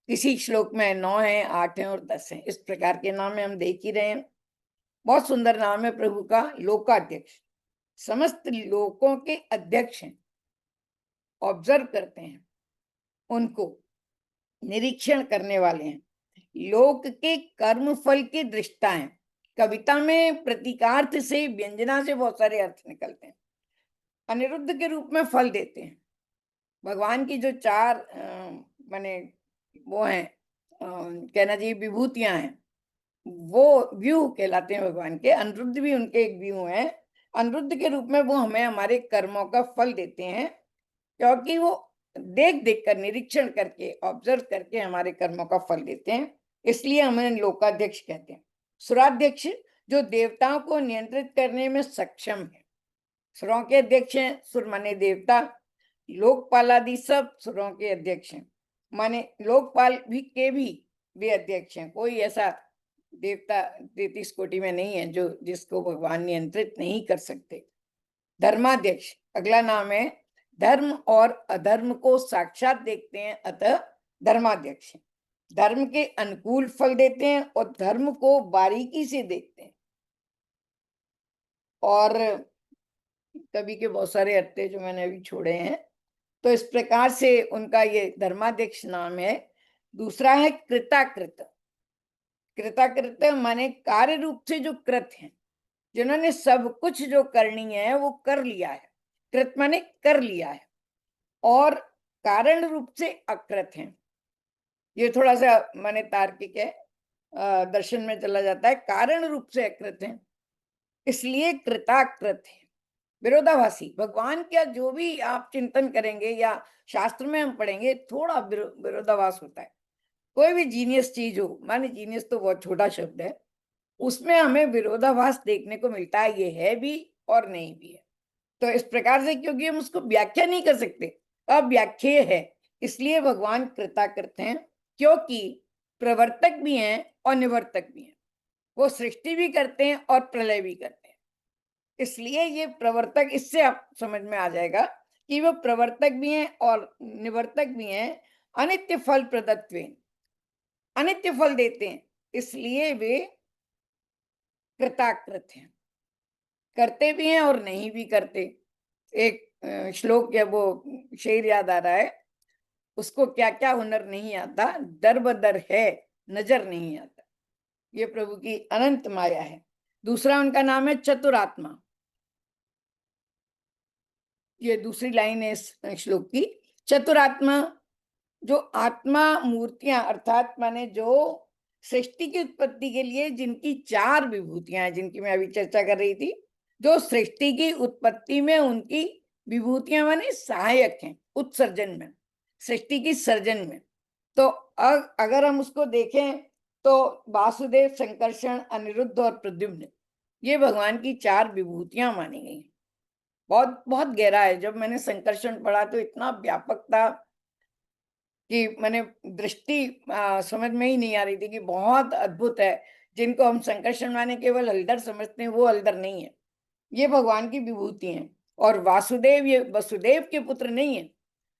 किसी श्लोक में 9 है, 8 है और 10 है, इस प्रकार के नाम हम देख ही रहे हैं। बहुत सुंदर नाम है प्रभु का, लोकाध्यक्ष, समस्त लोकों के अध्यक्ष हैं, ऑब्जर्व करते हैं, उनको निरीक्षण करने वाले हैं, लोक के कर्म फल के दृष्टा हैं। कविता में प्रतीकार्थ से, व्यंजना से बहुत सारे अर्थ निकलते हैं। अनिरुद्ध के रूप में फल देते हैं। भगवान की जो 4 माने वो हैं, कहना चाहिए विभूतियां हैं, वो व्यू कहलाते हैं भगवान के। अनिरुद्ध भी उनके एक व्यू हैं। अनिरुद्ध के रूप में वो हमें हमारे कर्मों का फल देते हैं, क्योंकि वो देख देख कर, निरीक्षण करके, ऑब्जर्व करके हमारे कर्मों का फल देते हैं, इसलिए हमें लोकाध्यक्ष कहते हैं। सुराध्यक्ष, जो देवताओं को नियंत्रित करने में सक्षम है। सुरों के अध्यक्ष हैं, सुर माने देवता, लोकपाल आदि सब सुरों के अध्यक्ष हैं, माने लोकपाल भी वे अध्यक्ष हैं। कोई ऐसा देवता 33 कोटि में नहीं है जो जिसको भगवान नियंत्रित नहीं कर सकते। धर्माध्यक्ष अगला नाम है। धर्म और अधर्म को साक्षात देखते हैं, अतः धर्माध्यक्ष हैं। धर्म के अनुकूल फल देते हैं और धर्म को बारीकी से देखते हैं। और कवि के बहुत सारे अर्थ जो मैंने अभी छोड़े हैं, तो इस प्रकार से उनका ये धर्माध्यक्ष नाम है। दूसरा है कृताकृत। कृताकृत माने कार्य रूप से जो कृत हैं, जिन्होंने सब कुछ जो करनी है वो कर लिया है। कृत माने कर लिया है, और कारण रूप से अकृत हैं। ये थोड़ा सा माने तार्किक है, दर्शन में चला जाता है। कारण रूप से अकृत हैं, इसलिए कृताकृत है। विरोधाभासी, भगवान का जो भी आप चिंतन करेंगे या शास्त्र में हम पढ़ेंगे, थोड़ा विरोधाभास होता है। कोई भी जीनियस चीज हो, माने जीनियस तो बहुत छोटा शब्द है, उसमें हमें विरोधाभास देखने को मिलता है। ये है भी और नहीं भी है। तो इस प्रकार से, क्योंकि हम उसको व्याख्या नहीं कर सकते, अव्याख्येय है, इसलिए भगवान कृताकृत हैं, क्योंकि प्रवर्तक भी हैं और निवर्तक भी हैं। वो सृष्टि भी करते हैं और प्रलय भी करते हैं, इसलिए ये प्रवर्तक, इससे आप समझ में आ जाएगा कि वो प्रवर्तक भी हैं और निवर्तक भी हैं। अनित्य फल प्रदत्वेन, अनित्य फल देते हैं, इसलिए वे कृताकृत हैं। करते भी हैं और नहीं भी करते। एक श्लोक या वो शेर याद आ रहा है, उसको क्या क्या हुनर नहीं आता, दर बदर है नजर नहीं आता। ये प्रभु की अनंत माया है। दूसरा उनका नाम है चतुरात्मा। ये दूसरी लाइन है इस श्लोक की। चतुरात्मा, जो आत्मा मूर्तियां, अर्थात माने जो सृष्टि की उत्पत्ति के लिए जिनकी 4 विभूतियां हैं, जिनकी मैं अभी चर्चा कर रही थी, जो सृष्टि की उत्पत्ति में उनकी विभूतियां माने सहायक हैं, उत्सर्जन में, सृष्टि की सर्जन में। तो अगर हम उसको देखें तो वासुदेव, संकर्षण, अनिरुद्ध और प्रद्युम्न, ये भगवान की 4 विभूतियां मानी गई। बहुत बहुत गहरा है। जब मैंने संकर्षण पढ़ा तो इतना व्यापक था कि मैंने दृष्टि समझ में ही नहीं आ रही थी कि बहुत अद्भुत है। जिनको हम संकर्षण माने केवल हलदर समझते हैं, वो हलदर नहीं है, ये भगवान की विभूति हैं। और वासुदेव, ये वसुदेव के पुत्र नहीं है,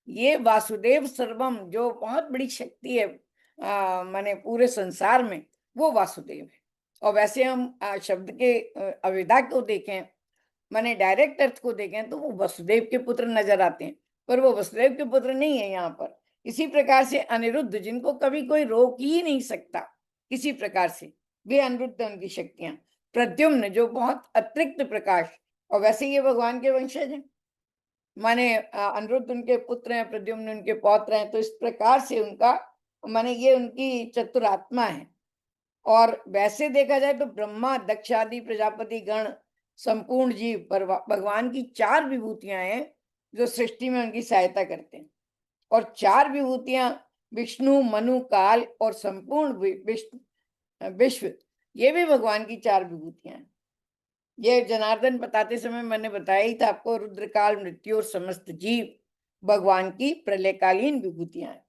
ये वासुदेव सर्वम, जो बहुत बड़ी शक्ति है माने पूरे संसार में, वो वासुदेव है। और वैसे हम शब्द के अविधा को देखें, माने डायरेक्ट अर्थ को देखें, तो वो वसुदेव के पुत्र नजर आते हैं, पर वो वसुदेव के पुत्र नहीं है यहाँ पर। इसी प्रकार से अनिरुद्ध, जिनको कभी कोई रोक ही नहीं सकता किसी प्रकार से, वे अनिरुद्ध उनकी शक्तियां। प्रद्युम्न, जो बहुत अतिरिक्त प्रकाश, और वैसे ये भगवान के वंशज हैं, माने अनिरुद्ध उनके पुत्र हैं, प्रद्युम्न उनके पौत्र हैं। तो इस प्रकार से उनका माने ये उनकी चतुरात्मा है। और वैसे देखा जाए तो ब्रह्मा, दक्ष आदि प्रजापति गण, संपूर्ण जीव पर भगवान की 4 विभूतियां हैं जो सृष्टि में उनकी सहायता करते हैं। और 4 विभूतियां विष्णु, मनु, काल और संपूर्ण विश्व, ये भी भगवान की 4 विभूतियां हैं। ये जनार्दन बताते समय मैंने बताया ही था आपको, रुद्रकाल, मृत्यु और समस्त जीव भगवान की प्रलयकालीन विभूतियां हैं।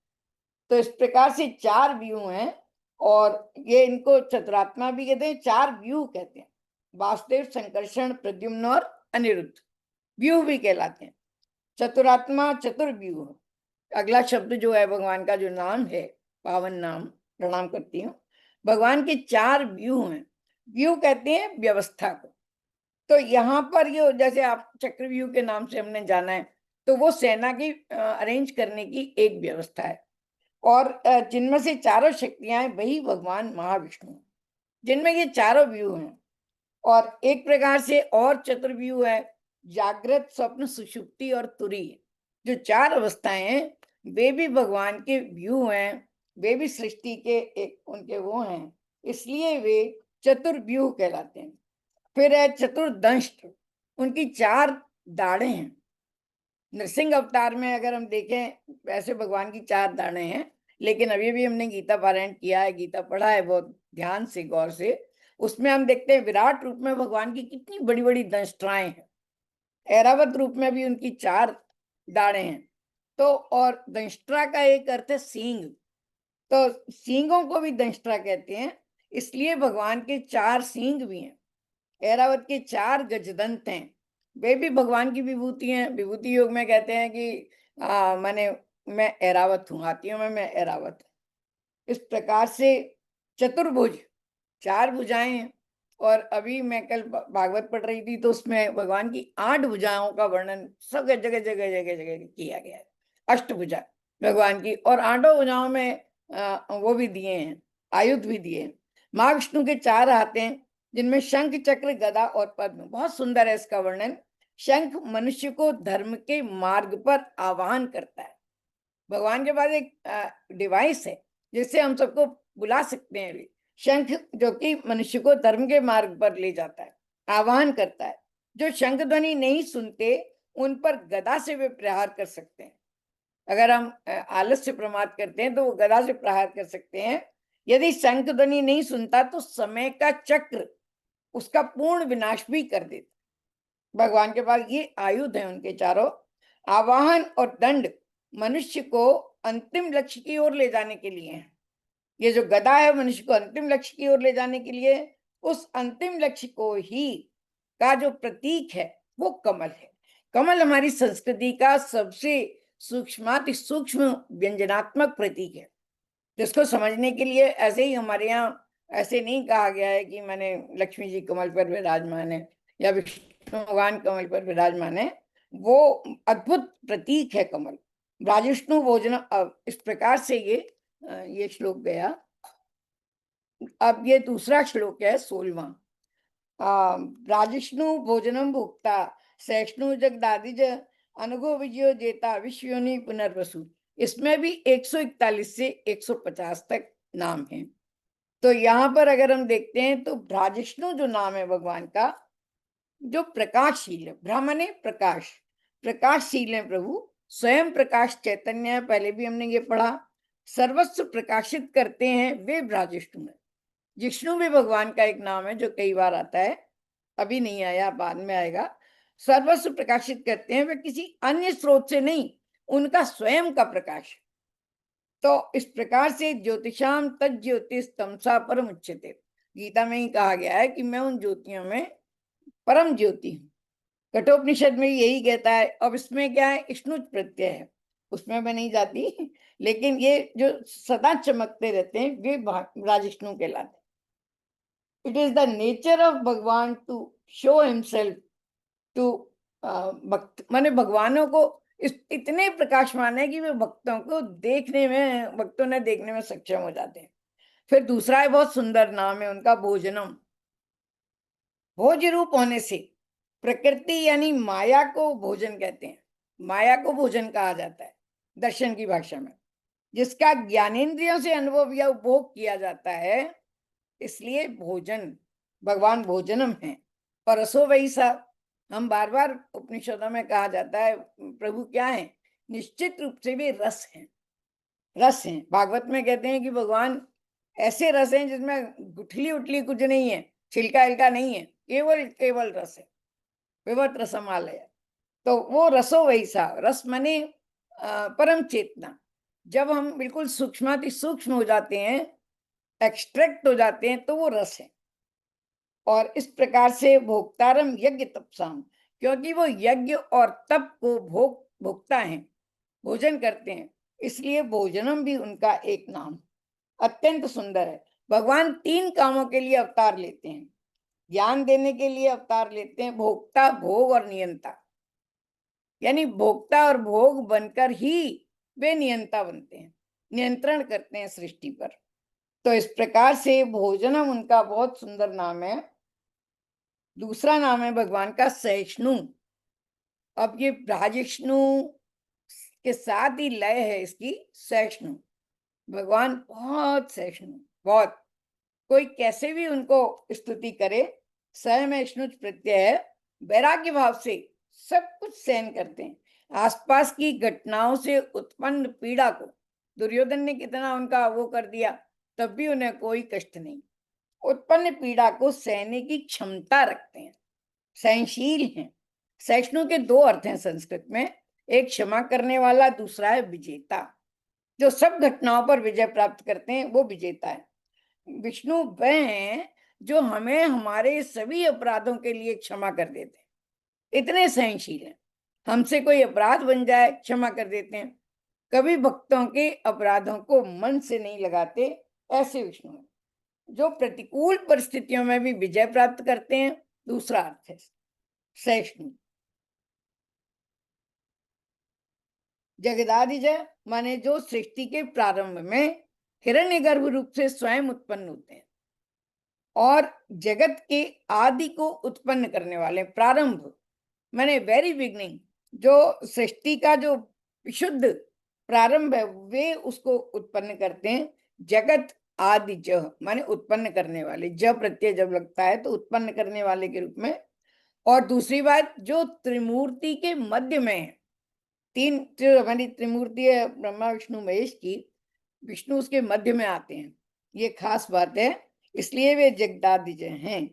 तो इस प्रकार से 4 व्यू हैं, और ये इनको चतुरात्मा भी कहते हैं, 4 व्यू कहते हैं। वासुदेव, संकर्षण, प्रद्युम्न और अनिरुद्ध व्यू भी कहलाते हैं। चतुरात्मा चतुर्व्यूह, अगला शब्द जो है भगवान का जो नाम है पावन नाम प्रणाम करती हूँ। भगवान के 4 व्यू हैं। व्यू कहते हैं व्यवस्था को। तो यहाँ पर ये जैसे आप चक्रव्यूह के नाम से हमने जाना है, तो वो सेना की अरेंज करने की एक व्यवस्था है। और जिनमें से चारों शक्तियां हैं वही भगवान महाविष्णु हैं, जिनमें ये चारों व्यू हैं। और एक प्रकार से और चतुर्व्यूह है, जागृत, स्वप्न, सुषुप्ति और तुरीय। जो 4 अवस्थाएं हैं वे भी भगवान के व्यू हैं, वे भी सृष्टि के एक उनके वो हैं, इसलिए वे चतुर्व्यूह कहलाते हैं। फिर है चतुर्दंष्ट, उनकी 4 दाढ़ें हैं। नरसिंह अवतार में अगर हम देखें वैसे भगवान की 4 दाढ़ें हैं, लेकिन अभी भी हमने गीता पारायण किया है, गीता पढ़ा है बहुत ध्यान से, गौर से। उसमें हम देखते हैं विराट रूप में भगवान की कितनी बड़ी बड़ी दंष्ट्राएं हैं। ऐरावत रूप में भी उनकी 4 दाढ़ें हैं। तो और दंष्ट्रा का एक अर्थ है सींग, तो सींगों को भी दंष्ट्रा कहते हैं, इसलिए भगवान के 4 सींग भी हैं। ऐरावत के 4 गजदंत हैं, वे भी भगवान की विभूति हैं। विभूति योग में कहते हैं कि मैं ऐरावत हूँ, हाथियों में मैं ऐरावत हूँ। इस प्रकार से चतुर्भुज, 4 भुजाएं हैं। और अभी मैं कल भागवत पढ़ रही थी तो उसमें भगवान की 8 भुजाओं का वर्णन सब जगह जगह जगह जगह किया गया है। अष्टभुजा भगवान की, और 8 भुजाओं में वो भी दिए हैं, आयुध भी दिए हैं। महाविष्णु के 4 हाथ हैं, जिनमें शंख, चक्र, गदा और पद्म। बहुत सुंदर है इसका वर्णन। शंख मनुष्य को धर्म के मार्ग पर आह्वान करता है। भगवान के पास एक डिवाइस है जिससे हम सबको बुला सकते हैं। शंख जो कि मनुष्य को धर्म के मार्ग पर ले जाता है, आह्वान करता है। जो शंख ध्वनि नहीं सुनते उन पर गदा से वे प्रहार कर सकते हैं। अगर हम आलस से प्रमाद करते हैं तो वो गदा से प्रहार कर सकते हैं। यदि शंख ध्वनि नहीं सुनता तो समय का चक्र उसका पूर्ण विनाश भी कर देता। भगवान के पास ये आयुध है उनके चारों। आवाहन और दंड मनुष्य को अंतिम लक्ष्य की ओर ले जाने के लिए है। ये जो गदा है मनुष्य को अंतिम लक्ष्य की ओर ले जाने के लिए। उस अंतिम लक्ष्य को ही का जो प्रतीक है वो कमल है। कमल हमारी संस्कृति का सबसे सूक्ष्माति सूक्ष्म व्यंजनात्मक प्रतीक है, जिसको समझने के लिए ऐसे ही हमारे यहाँ ऐसे नहीं कहा गया है कि मैंने लक्ष्मी जी कमल पर विराजमान है या विष्णु भगवान कमल पर विराजमान है। वो अद्भुत प्रतीक है कमल। राजविष्णु भोजन, इस प्रकार से ये श्लोक गया। अब ये दूसरा श्लोक है 16वां। राजविष्णु भोजनम भुक्ता सैष्णु जगदादिज अनुगो विजयो जेता विश्वयोनि पुनर्वसु। इसमें भी 141 से 150 तक नाम हैं। तो यहाँ पर अगर हम देखते हैं तो राजविष्णु जो नाम है भगवान का, जो प्रकाशशील है, ब्राह्मण है प्रकाश, प्रकाशशील है प्रभु, स्वयं प्रकाश चैतन्य है, पहले भी हमने ये पढ़ा। सर्वस्व प्रकाशित करते हैं वे राजविष्णु है। जिष्णु भी भगवान का एक नाम है जो कई बार आता है, अभी नहीं आया, बाद में आएगा। सर्वस्व प्रकाशित करते हैं वे किसी अन्य स्रोत से नहीं, उनका स्वयं का प्रकाश। तो इस प्रकार से ज्योतिषाम तद ज्योतिष तमसा परम उच्यते। गीता में ही कहा गया है कि मैं उन ज्योतियों में परम ज्योति हूँ। कठोपनिषद में यही कहता है। अब इसमें क्या है, स्नुज प्रत्यय है, उसमें मैं नहीं जाती, लेकिन ये जो सदा चमकते रहते हैं वे राजविष्णु कहलाते। It is the nature of भगवान टू शो हिमसेल्फ टू भक्त, माने भगवानों को इतने प्रकाशमान है कि वे भक्तों को देखने में, भक्तों ने देखने में सक्षम हो जाते हैं। फिर दूसरा है, बहुत सुंदर नाम है उनका, भोजनम। भोज रूप होने से प्रकृति यानी माया को भोजन कहते हैं। माया को भोजन कहा जाता है दर्शन की भाषा में, जिसका ज्ञानेंद्रियों से अनुभव या उपभोग किया जाता है, इसलिए भोजन, भगवान भोजनम है। और रसो वैसा, हम बार बार उपनिषदों में कहा जाता है प्रभु क्या है, निश्चित रूप से वे रस हैं, रस हैं। भागवत में कहते हैं कि भगवान ऐसे रस हैं जिसमें गुठली उठली कुछ नहीं है, छिलका हिलका नहीं है, केवल केवल रस है, विवत रसमालय। तो वो रसो वैसा, रस माने परम चेतना। जब हम बिल्कुल सूक्ष्माति सूक्ष्म हो जाते हैं, एक्सट्रैक्ट हो जाते हैं, तो वो रस है। और इस प्रकार से भोक्तारम यज्ञ तपसाम, क्योंकि वो यज्ञ और तप को भोगता है, भोजन करते हैं, इसलिए भोजनम भी उनका एक नाम। अत्यंत सुंदर है। भगवान 3 कामों के लिए अवतार लेते हैं। ज्ञान देने के लिए अवतार लेते हैं, भोक्ता, भोग और नियंता। यानी भोक्ता और भोग बनकर ही वे नियंता बनते हैं, नियंत्रण करते हैं सृष्टि पर। तो इस प्रकार से भोजनम उनका बहुत सुंदर नाम है। दूसरा नाम है भगवान का सहिष्णु। अब ये राजिष्णु के साथ ही लय है इसकी, सहिष्णु। भगवान बहुत सहिष्णु, बहुत। कोई कैसे भी उनको स्तुति करे, सहिष्णु प्रत्यय है, वैराग्य भाव से सब कुछ सहन करते हैं। आसपास की घटनाओं से उत्पन्न पीड़ा को, दुर्योधन ने कितना उनका वो कर दिया, तब भी उन्हें कोई कष्ट नहीं। उत्पन्न पीड़ा को सहने की क्षमता रखते हैं, सहनशील हैं। सहिष्णु के 2 अर्थ हैं संस्कृत में, एक क्षमा करने वाला, दूसरा है विजेता। जो सब घटनाओं पर विजय प्राप्त करते हैं वो विजेता है। विष्णु वह हैं जो हमें हमारे सभी अपराधों के लिए क्षमा कर देते हैं, इतने सहनशील हैं। हमसे कोई अपराध बन जाए, क्षमा कर देते हैं। कभी भक्तों के अपराधों को मन से नहीं लगाते, ऐसे विष्णु हैं। जो प्रतिकूल परिस्थितियों में भी विजय प्राप्त करते हैं, दूसरा अर्थ है सहिष्णु। जगदादिजय माने जो सृष्टि के प्रारंभ में हिरण्यगर्भ रूप से स्वयं उत्पन्न होते हैं और जगत के आदि को उत्पन्न करने वाले, प्रारंभ माने वेरी बिगनिंग, जो सृष्टि का जो विशुद्ध प्रारंभ है वे उसको उत्पन्न करते हैं। जगत आदि ज माने उत्पन्न करने वाले, ज प्रत्यय जब लगता है तो उत्पन्न करने वाले के रूप में। और दूसरी बात, जो त्रिमूर्ति के मध्य में है, 3 जो हमारी त्रिमूर्ति है ब्रह्मा विष्णु महेश की, विष्णु उसके मध्य में आते हैं, ये खास बात है, इसलिए वे जगदादिजय हैं।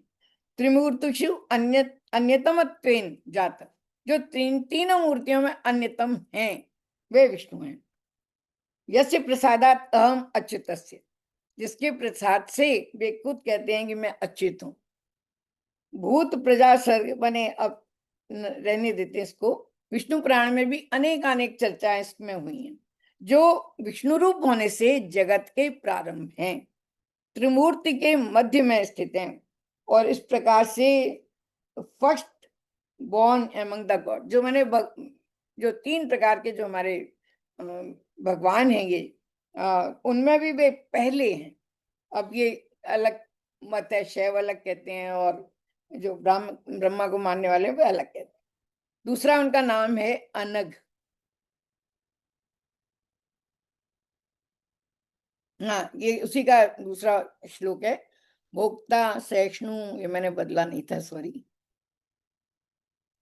त्रिमूर्तिषु अन्यतमत्वेन जात, जो तीनों मूर्तियों में अन्यतम हैं वे विष्णु हैं। यस्य प्रसादात अहम अच्युतस्य, जिसके प्रसाद से वे खुद कहते हैं कि मैं अच्युत हूं। भूत प्रजा सर्ग बने, अब रहने देते इसको। विष्णु पुराण में भी अनेक चर्चाएं इसमें हुई हैं। जो विष्णु रूप होने से जगत के प्रारंभ हैं, त्रिमूर्ति के मध्य में स्थित हैं, और इस प्रकार से first born among the God, जो मैंने जो 3 प्रकार के जो हमारे भगवान हैं ये, उनमें भी वे पहले हैं। अब ये अलग मत है, शैव अलग कहते हैं और जो ब्रह्मा को मानने वाले वे अलग कहते हैं। दूसरा उनका नाम है अनघ। हाँ, ये उसी का दूसरा श्लोक है। भोक्ता सहिष्णु, ये मैंने बदला नहीं था, सॉरी।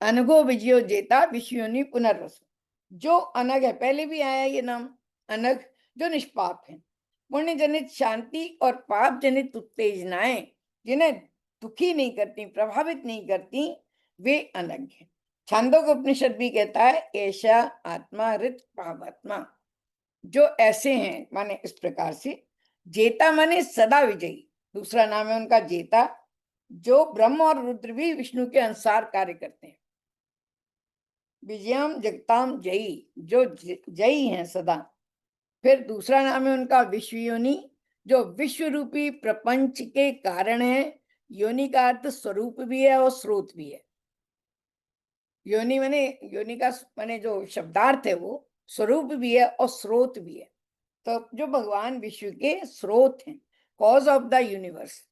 अनघो विजयो जेता विश्वयोनि पुनर्वसु, जो अनघ है, पहले भी आया ये नाम अनघ, जो निष्पाप है। पुण्य जनित शांति और पाप जनित उत्तेजनाएं जिन्हें दुखी नहीं करती, प्रभावित नहीं करती, वे अनघ हैं। छांदोग्य उपनिषद भी कहता है ऐसा आत्मा हृत पापात्मा, जो ऐसे हैं माने इस प्रकार से। जेता माने सदा विजयी, दूसरा नाम है उनका जेता। जो ब्रह्म और रुद्र भी विष्णु के अनुसार कार्य करते हैं। विजयम जगताम जयी, जो जयी हैं सदा। फिर दूसरा नाम है उनका विश्वयोनि, जो विश्व रूपी प्रपंच के कारण है। योनि का अर्थ स्वरूप भी है और स्रोत भी है। योनि योनि का माने जो शब्दार्थ है वो स्वरूप भी है और स्रोत भी है। तो जो भगवान विश्व के स्रोत हैं, कॉज ऑफ द यूनिवर्स,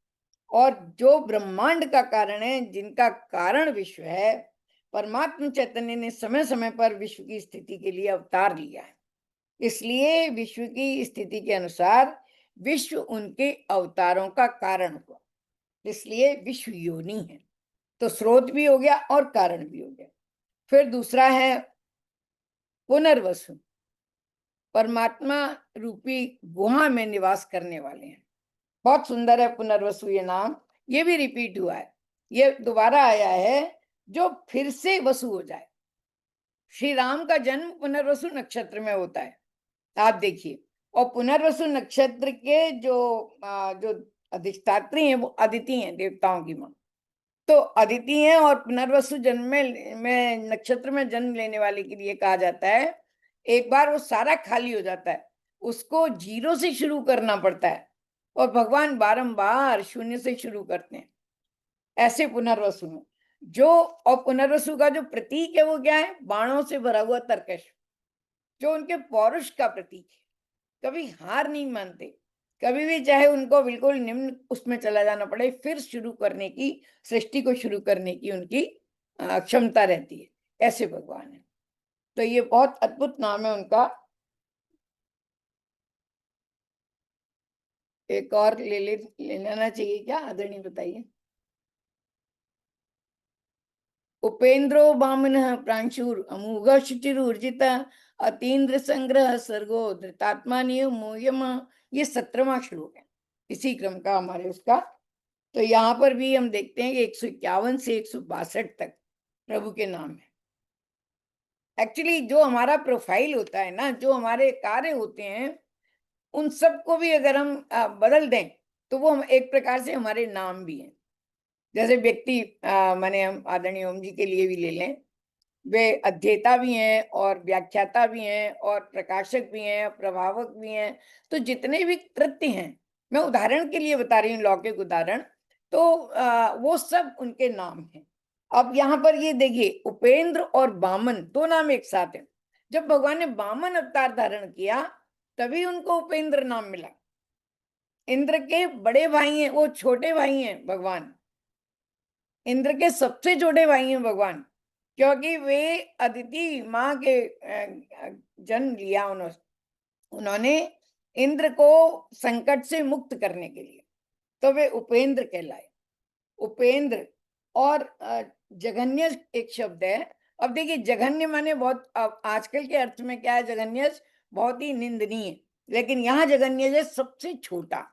और जो ब्रह्मांड का कारण है, जिनका कारण विश्व है, परमात्मा चैतन्य ने समय समय पर विश्व की स्थिति के लिए अवतार लिया है। इसलिए विश्व की स्थिति के अनुसार विश्व उनके अवतारों का कारण हुआ, इसलिए विश्व योनि है। तो स्रोत भी हो गया और कारण भी हो गया। फिर दूसरा है पुनर्वसु, परमात्मा रूपी गुहा में निवास करने वाले हैं। बहुत सुंदर है पुनर्वसु ये नाम, ये भी रिपीट हुआ है, ये दोबारा आया है, जो फिर से वसु हो जाए। श्री राम का जन्म पुनर्वसु नक्षत्र में होता है, आप देखिए। और पुनर्वसु नक्षत्र के जो अधिष्ठात्री हैं वो अदिति हैं, देवताओं की मां। तो अदिति हैं और पुनर्वसु जन्म में नक्षत्र में जन्म लेने वाले के लिए कहा जाता है, एक बार वो सारा खाली हो जाता है उसको जीरो से शुरू करना पड़ता है और भगवान बारंबार शून्य से शुरू करते हैं। ऐसे पुनर्वसु में जो, और पुनर्वसु का जो प्रतीक है वो क्या है? बाणों से भरा हुआ तरकश, जो उनके पौरुष का प्रतीक है। कभी हार नहीं मानते, कभी भी चाहे उनको बिल्कुल निम्न उसमें चला जाना पड़े, फिर शुरू करने की, सृष्टि को शुरू करने की उनकी क्षमता रहती है। ऐसे भगवान है। तो ये बहुत अद्भुत नाम है उनका। एक और ले लेना चाहिए क्या आदरणीय, बताइए। उपेन्द्रो वामनः प्रांशुर अमोघ शुचिर्जित अतीन्द्र संग्रह सर्गो धृतात्मा मोयम। ये 17वां श्लोक है इसी क्रम का हमारे उसका। तो यहाँ पर भी हम देखते हैं कि 151 से 162 तक प्रभु के नाम है। एक्चुअली जो हमारा प्रोफाइल होता है ना, जो हमारे कार्य होते हैं, उन सबको भी अगर हम बदल दें तो वो हम एक प्रकार से हमारे नाम भी हैं। जैसे व्यक्ति माने हम आदरणीय ओम जी के लिए भी ले लें, वे अध्येता भी हैं और व्याख्याता भी हैं और प्रकाशक भी हैं, प्रभावक भी हैं। तो जितने भी कृत्य हैं, मैं उदाहरण के लिए बता रही हूँ, लौकिक उदाहरण, तो वो सब उनके नाम हैं। अब यहाँ पर ये देखिए, उपेंद्र और वामन दो नाम एक साथ हैं। जब भगवान ने वामन अवतार धारण किया तभी उनको उपेंद्र नाम मिला। इंद्र के बड़े भाई हैं, वो छोटे भाई हैं भगवान। इंद्र के सबसे छोटे भाई हैं भगवान, क्योंकि वे अदिति माँ के जन्म लिया उन्होंने इंद्र को संकट से मुक्त करने के लिए, तो वे उपेंद्र कहलाए। उपेंद्र और जघन्य एक शब्द है। अब देखिए, जघन्य माने बहुत, अब आजकल के अर्थ में क्या है, जघन्य बहुत ही निंदनीय, लेकिन यहाँ जघन्य सबसे छोटा।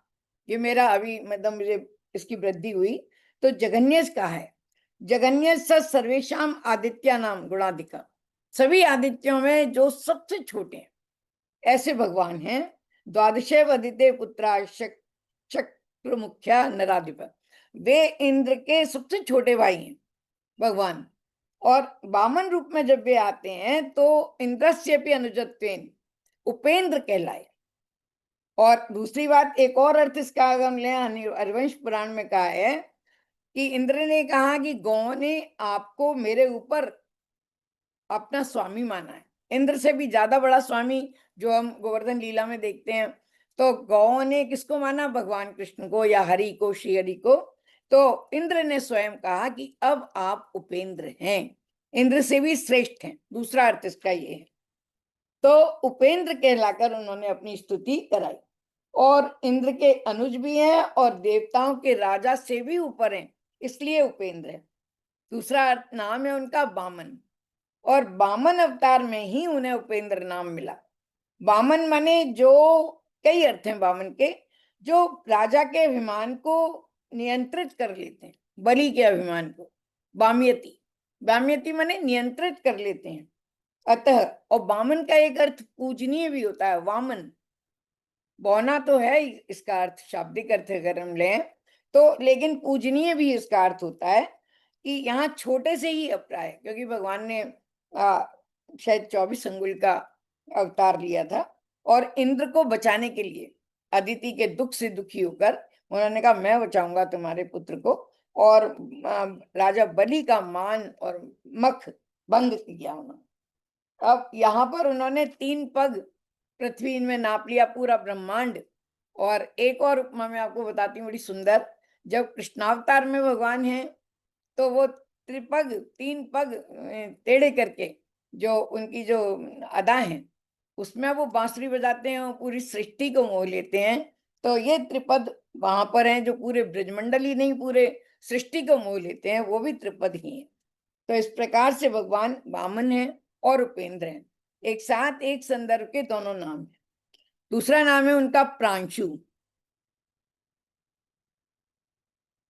ये मेरा अभी मतलब मुझे इसकी वृद्धि हुई, तो जघन्य का है। जघन्य सर्वेशम आदित्य नाम गुणाधिका, सभी आदित्यों में जो सबसे छोटे हैं, ऐसे भगवान हैं। द्वादशे वदिते पुत्रा शक्र मुख्या नराधिप, वे इंद्र के सबसे छोटे भाई हैं भगवान। और वामन रूप में जब वे आते हैं तो इंद्रस्यपि अनुजत्वेन उपेंद्र कहलाए। और दूसरी बात, एक और अर्थ इसका अगर हम ले, हरिवंश पुराण में कहा है कि इंद्र ने कहा कि गौ ने आपको मेरे ऊपर अपना स्वामी माना है। इंद्र से भी ज्यादा बड़ा स्वामी जो हम गोवर्धन लीला में देखते हैं, तो गौ ने किसको माना? भगवान कृष्ण को या हरि को, श्री हरि को। तो इंद्र ने स्वयं कहा कि अब आप उपेंद्र हैं, इंद्र से भी श्रेष्ठ हैं। दूसरा अर्थ इसका ये है। तो उपेंद्र कहलाकर उन्होंने अपनी स्तुति कराई। और इंद्र के अनुज भी हैं और देवताओं के राजा से भी ऊपर हैं, इसलिए उपेंद्र है। दूसरा नाम है उनका वामन, और वामन अवतार में ही उन्हें उपेंद्र नाम मिला। वामन माने, जो कई अर्थ हैं वामन के, जो राजा के अभिमान को नियंत्रित कर लेते हैं, बलि के अभिमान को। वामयति, वामयति माने नियंत्रित कर लेते हैं। अतः, और वामन का एक अर्थ पूजनीय भी होता है। वामन बौना तो है इसका अर्थ, शाब्दिक अर्थ अगर हम लें तो, लेकिन पूजनीय भी इसका अर्थ होता है कि यहाँ छोटे से ही अप्राय, क्योंकि भगवान ने शायद 24 अंगुल का अवतार लिया था, और इंद्र को बचाने के लिए अदिति के दुख से दुखी होकर उन्होंने कहा मैं बचाऊंगा तुम्हारे पुत्र को, और राजा बलि का मान और मख भंग किया उन्होंने। अब यहाँ पर उन्होंने 3 पग पृथ्वी में नाप लिया, पूरा ब्रह्मांड। और एक और उपमा मैं आपको बताती हूँ बड़ी सुंदर। जब कृष्णावतार में भगवान हैं तो वो त्रिपग, 3 पग टेढ़े करके, जो उनकी जो अदा है उसमें वो बांसुरी बजाते हैं और पूरी सृष्टि को मोह लेते हैं। तो ये त्रिपद वहां पर हैं जो पूरे ब्रजमंडल ही नहीं, पूरे सृष्टि को मोह लेते हैं, वो भी त्रिपद ही हैं। तो इस प्रकार से भगवान वामन है और उपेंद्र हैं, एक साथ एक संदर्भ के दोनों नाम है। दूसरा नाम है उनका प्रांशु।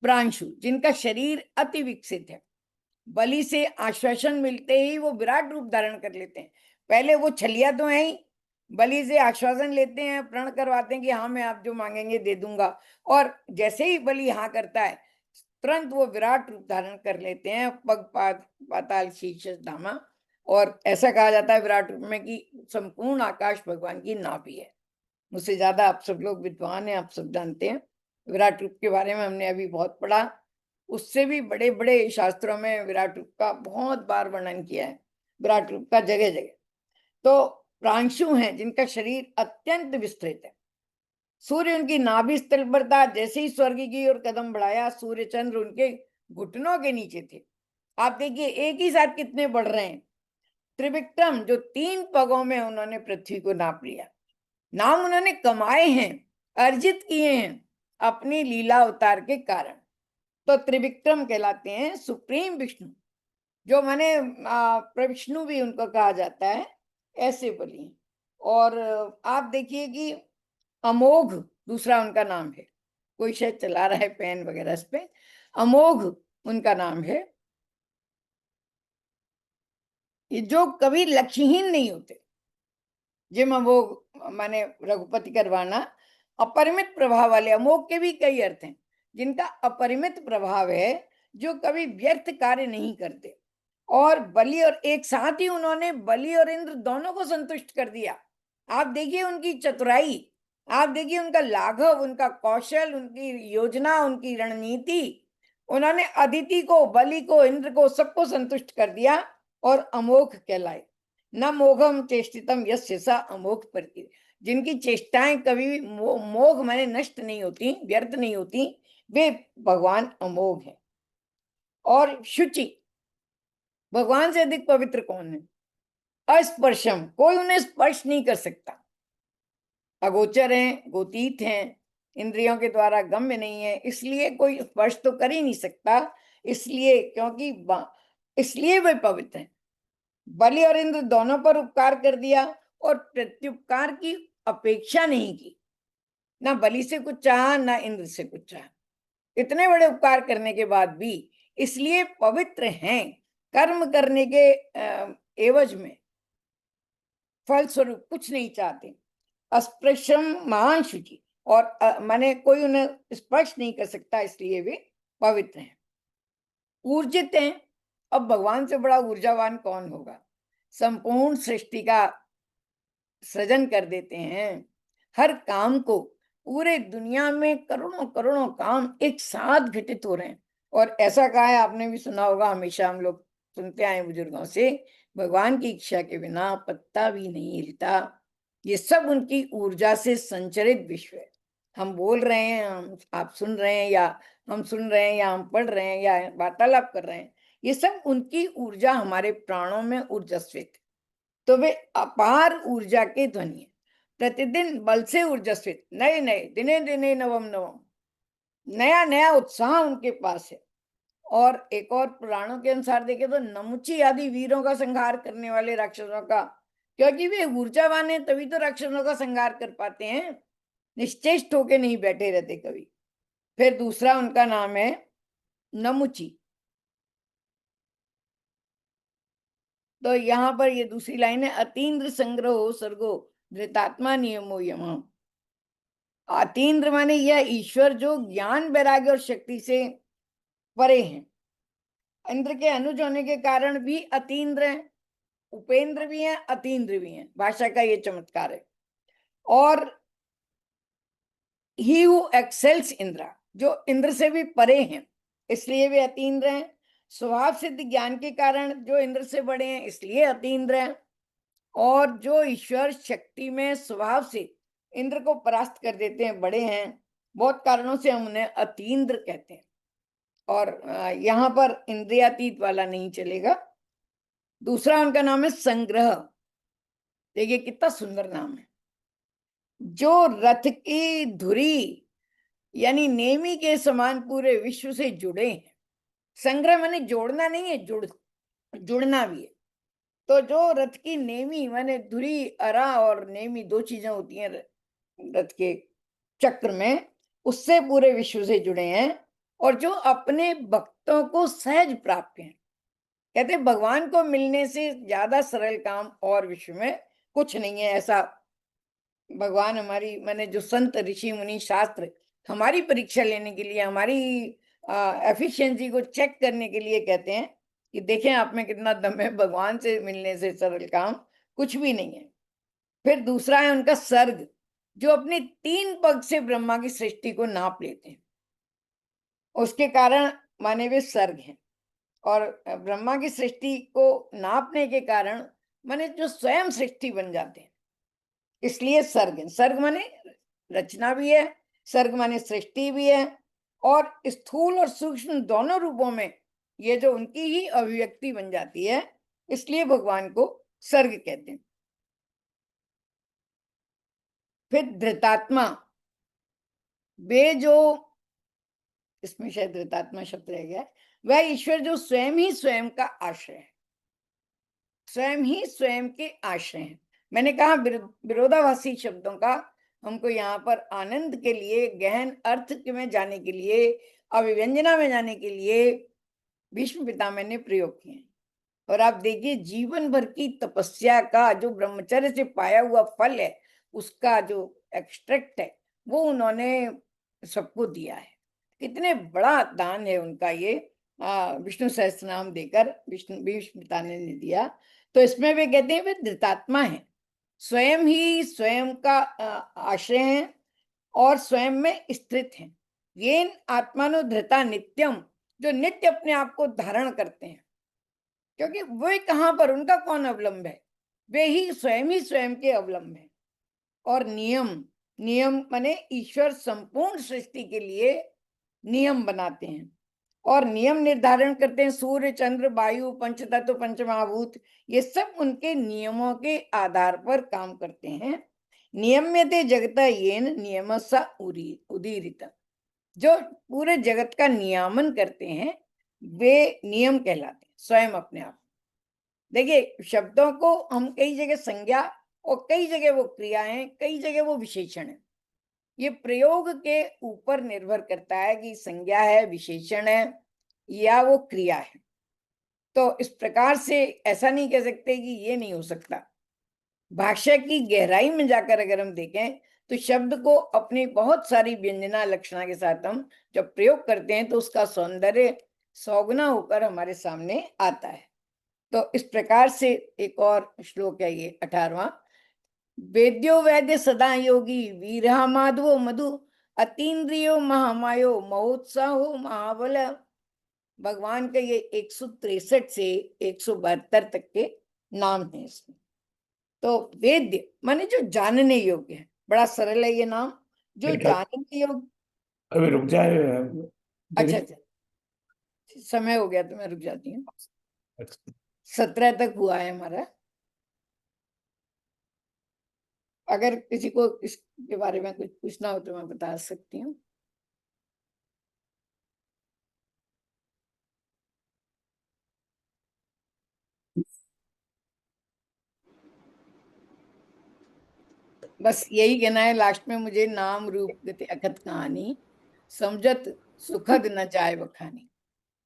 प्रांशु, जिनका शरीर अति विकसित है। बलि से आश्वासन मिलते ही वो विराट रूप धारण कर लेते हैं। पहले वो छलिया तो है ही, बलि से आश्वासन लेते हैं, प्रण करवाते हैं कि हाँ मैं आप जो मांगेंगे दे दूंगा, और जैसे ही बलि हाँ करता है तुरंत वो विराट रूप धारण कर लेते हैं, पग पाताल शीर्ष धामा। और ऐसा कहा जाता है विराट रूप में कि संपूर्ण आकाश भगवान की नाभि है। मुझसे ज्यादा आप सब लोग विद्वान हैं, आप सब जानते हैं। विराट रूप के बारे में हमने अभी बहुत पढ़ा, उससे भी बड़े बड़े शास्त्रों में विराट रूप का बहुत बार वर्णन किया है, विराट रूप का जगह जगह। तो प्रांशु हैं जिनका शरीर अत्यंत विस्तृत है, सूर्य उनकी नाभि स्थल पर था, जैसे ही स्वर्ग की ओर कदम बढ़ाया सूर्य चंद्र उनके घुटनों के नीचे थे। आप देखिए एक ही साथ कितने बढ़ रहे हैं। त्रिविक्रम, जो 3 पगों में उन्होंने पृथ्वी को नाप लिया, नाम उन्होंने कमाए हैं, अर्जित किए हैं अपनी लीला अवतार के कारण। तो त्रिविक्रम कहलाते हैं सुप्रीम विष्णु, जो माने प्रविष्णु भी उनको कहा जाता है, ऐसे बलि। और आप देखिए कि अमोघ दूसरा उनका नाम है, कोई शायद चला रहा है पेन वगैरह इस पे, अमोघ उनका नाम है। ये जो कभी लक्ष्यहीन नहीं होते, जिम अमोघ माने रघुपति करवाना, अपरिमित प्रभाव वाले। अमोघ के भी कई अर्थ हैं, जिनका अपरिमित प्रभाव है, जो कभी व्यर्थ कार्य नहीं करते। और बलि, और एक साथ ही उन्होंने बलि और इंद्र दोनों को संतुष्ट कर दिया। आप देखिए उनकी चतुराई, आप देखिए उनका लाघव, उनका कौशल, उनकी योजना, उनकी रणनीति। उन्होंने अदिति को, बलि को, इंद्र को, सबको संतुष्ट कर दिया और अमोघ कहलाए। न मोघम चेष्टितम यस्य स अमोघ प्रति, जिनकी चेष्टाएं कभी भी मोघ माने नष्ट नहीं होती, व्यर्थ नहीं होती, वे भगवान अमोघ हैं। और शुचि, भगवान से अधिक पवित्र कौन है? अस्पर्शम, कोई उन्हें स्पर्श नहीं कर सकता। अगोचर हैं, गोतीत हैं, इंद्रियों के द्वारा गम्य नहीं है, इसलिए कोई स्पर्श तो कर ही नहीं सकता। इसलिए क्योंकि इसलिए वे पवित्र हैं। बलि और इंद्र दोनों पर उपकार कर दिया और प्रत्युपकार की अपेक्षा नहीं की, ना बलि से कुछ चाहा ना इंद्र से कुछ चाहा। इतने बड़े उपकार करने के बाद भी इसलिए पवित्र हैं, कर्म करने के एवज में फल स्वरूप कुछ नहीं चाहते। अस्पृश्यम महान शुचि, और माने कोई उन्हें स्पर्श नहीं कर सकता, इसलिए वे पवित्र हैं। ऊर्जित हैं, अब भगवान से बड़ा ऊर्जावान कौन होगा? संपूर्ण सृष्टि का सृजन कर देते हैं, हर काम को, पूरे दुनिया में करोड़ों करोड़ों काम एक साथ घटित हो रहे हैं। और ऐसा कहा है, आपने भी सुना होगा, हमेशा हम लोग सुनते आए बुजुर्गों से, भगवान की इच्छा के बिना पत्ता भी नहीं हिलता। ये सब उनकी ऊर्जा से संचरित विश्व है। हम बोल रहे हैं, हम आप सुन रहे हैं, या हम सुन रहे हैं, या हम पढ़ रहे हैं, या वार्तालाप कर रहे हैं, ये सब उनकी ऊर्जा हमारे प्राणों में ऊर्जस्वित। तो वे अपार ऊर्जा के ध्वनि है, प्रतिदिन बल से ऊर्जस्वित, नए नए, दिने दिने नवम नवम, नया नया उत्साह उनके पास है। और एक और पुराणों के अनुसार देखें तो नमुची आदि वीरों का संहार करने वाले राक्षसों का, क्योंकि वे ऊर्जावान है तभी तो राक्षसों का संहार कर पाते हैं, निश्चेष्ट होके नहीं बैठे रहते कभी। फिर दूसरा उनका नाम है नमुची। तो यहाँ पर ये दूसरी लाइन है, अतीन्द्र संग्रहो सर्गो धृतात्मा नियमो यम। अतीन्द्र माने यह ईश्वर जो ज्ञान, वैराग्य और शक्ति से परे हैं। इंद्र के अनुज होने के कारण भी अतीन्द्र हैं, उपेंद्र भी हैं, अतीन्द्र भी हैं, भाषा का ये चमत्कार है। और ही हु एक्सेल्स इंद्रा, जो इंद्र से भी परे हैं, इसलिए वे अतीन्द्र हैं। स्वभाव सिद्ध ज्ञान के कारण जो इंद्र से बड़े हैं, इसलिए अतीन्द्र हैं। और जो ईश्वर शक्ति में स्वभाव से इंद्र को परास्त कर देते हैं, बड़े हैं, बहुत कारणों से हम उन्हें अतीन्द्र कहते हैं। और यहाँ पर इंद्रियातीत वाला नहीं चलेगा। दूसरा उनका नाम है संग्रह। देखिए कितना सुंदर नाम है। जो रथ की धुरी यानी नेमी के समान पूरे विश्व से जुड़े हैं। संग्रह माने जोड़ना नहीं है, जुड़ना भी है। तो जो रथ की नेमी माने धुरी, अरा और नेमी दो चीजें होती हैं रथ के चक्र में, उससे पूरे विश्व से जुड़े हैं। और जो अपने भक्तों को सहज प्राप्त हैं। कहते भगवान को मिलने से ज्यादा सरल काम और विश्व में कुछ नहीं है। ऐसा भगवान हमारी माने जो संत ऋषि मुनि शास्त्र हमारी परीक्षा लेने के लिए, हमारी एफिशिएंसी को चेक करने के लिए कहते हैं कि देखें आप में कितना दम है, भगवान से मिलने से सरल काम कुछ भी नहीं है। फिर दूसरा है उनका सर्ग, जो अपने 3 पग से ब्रह्मा की सृष्टि को नाप लेते हैं, उसके कारण माने वे सर्ग हैं। और ब्रह्मा की सृष्टि को नापने के कारण माने जो स्वयं सृष्टि बन जाते हैं, इसलिए सर्ग है। सर्ग माने रचना भी है, सर्ग माने सृष्टि भी है, और स्थूल और सूक्ष्म दोनों रूपों में ये जो उनकी ही अभिव्यक्ति बन जाती है, इसलिए भगवान को सर्ग कहते हैं। फिर धृतात्मा, वे जो, इसमें शायद धृतात्मा शब्द रह गया है, वह ईश्वर जो स्वयं ही स्वयं का आश्रय है, स्वयं ही स्वयं के आश्रय हैं। मैंने कहा विरोधाभासी शब्दों का हमको यहाँ पर आनंद के लिए, गहन अर्थ में जाने के लिए, अभिव्यंजना में जाने के लिए भीष्म पितामह ने प्रयोग किए। और आप देखिए जीवन भर की तपस्या का जो ब्रह्मचर्य से पाया हुआ फल है, उसका जो एक्सट्रैक्ट है, वो उन्होंने सबको दिया है। कितने बड़ा दान है उनका ये, विष्णु सहस्त्रनाम देकर भीष्म पितामह ने दिया। तो इसमें वे कहते हैं वे धृतात्मा है, स्वयं ही स्वयं का आश्रय है और स्वयं में स्थित हैं। येन आत्मानो धृता नित्यम, जो नित्य अपने आप को धारण करते हैं, क्योंकि वे कहाँ पर, उनका कौन अवलंब है, वे ही स्वयं के अवलंब है। और नियम, नियम माने ईश्वर संपूर्ण सृष्टि के लिए नियम बनाते हैं और नियम निर्धारण करते हैं। सूर्य, चंद्र, वायु, पंचतत्व, पंचमहाभूत, ये सब उनके नियमों के आधार पर काम करते हैं। नियम्यते जगता येन नियमस्स उदीरित, जो पूरे जगत का नियामन करते हैं वे नियम कहलाते हैं, स्वयं अपने आप। देखिए शब्दों को हम कई जगह संज्ञा और कई जगह वो क्रियाएं, कई जगह वो विशेषण है। ये प्रयोग के ऊपर निर्भर करता है कि संज्ञा है, विशेषण है या वो क्रिया है। तो इस प्रकार से ऐसा नहीं कह सकते कि ये नहीं हो सकता। भाषा की गहराई में जाकर अगर हम देखें तो शब्द को अपनी बहुत सारी व्यंजना लक्षणा के साथ हम जब प्रयोग करते हैं तो उसका सौंदर्य सौगुना होकर हमारे सामने आता है। तो इस प्रकार से एक और श्लोक है ये 18वां। वेद्यो वैद्य सदा योगी वीरहा माधवो मधु अतीन्द्रियो महामायो महोत्साहो महाबल। भगवान के ये 163 से 172 तक के नाम हैं इसमें। तो वेद्य माने जो जानने योग्य है, बड़ा सरल है ये नाम, जो जानने योग्य। अभी रुक जाए अच्छा अच्छा, समय हो गया तो मैं रुक जाती हूँ। 17 तक हुआ है हमारा। अगर किसी को इसके बारे में कुछ पूछना हो तो मैं बता सकती हूँ। बस यही कहना है लास्ट में मुझे, नाम रूप गति अखत कहानी समझत सुखद न जाए बखानी।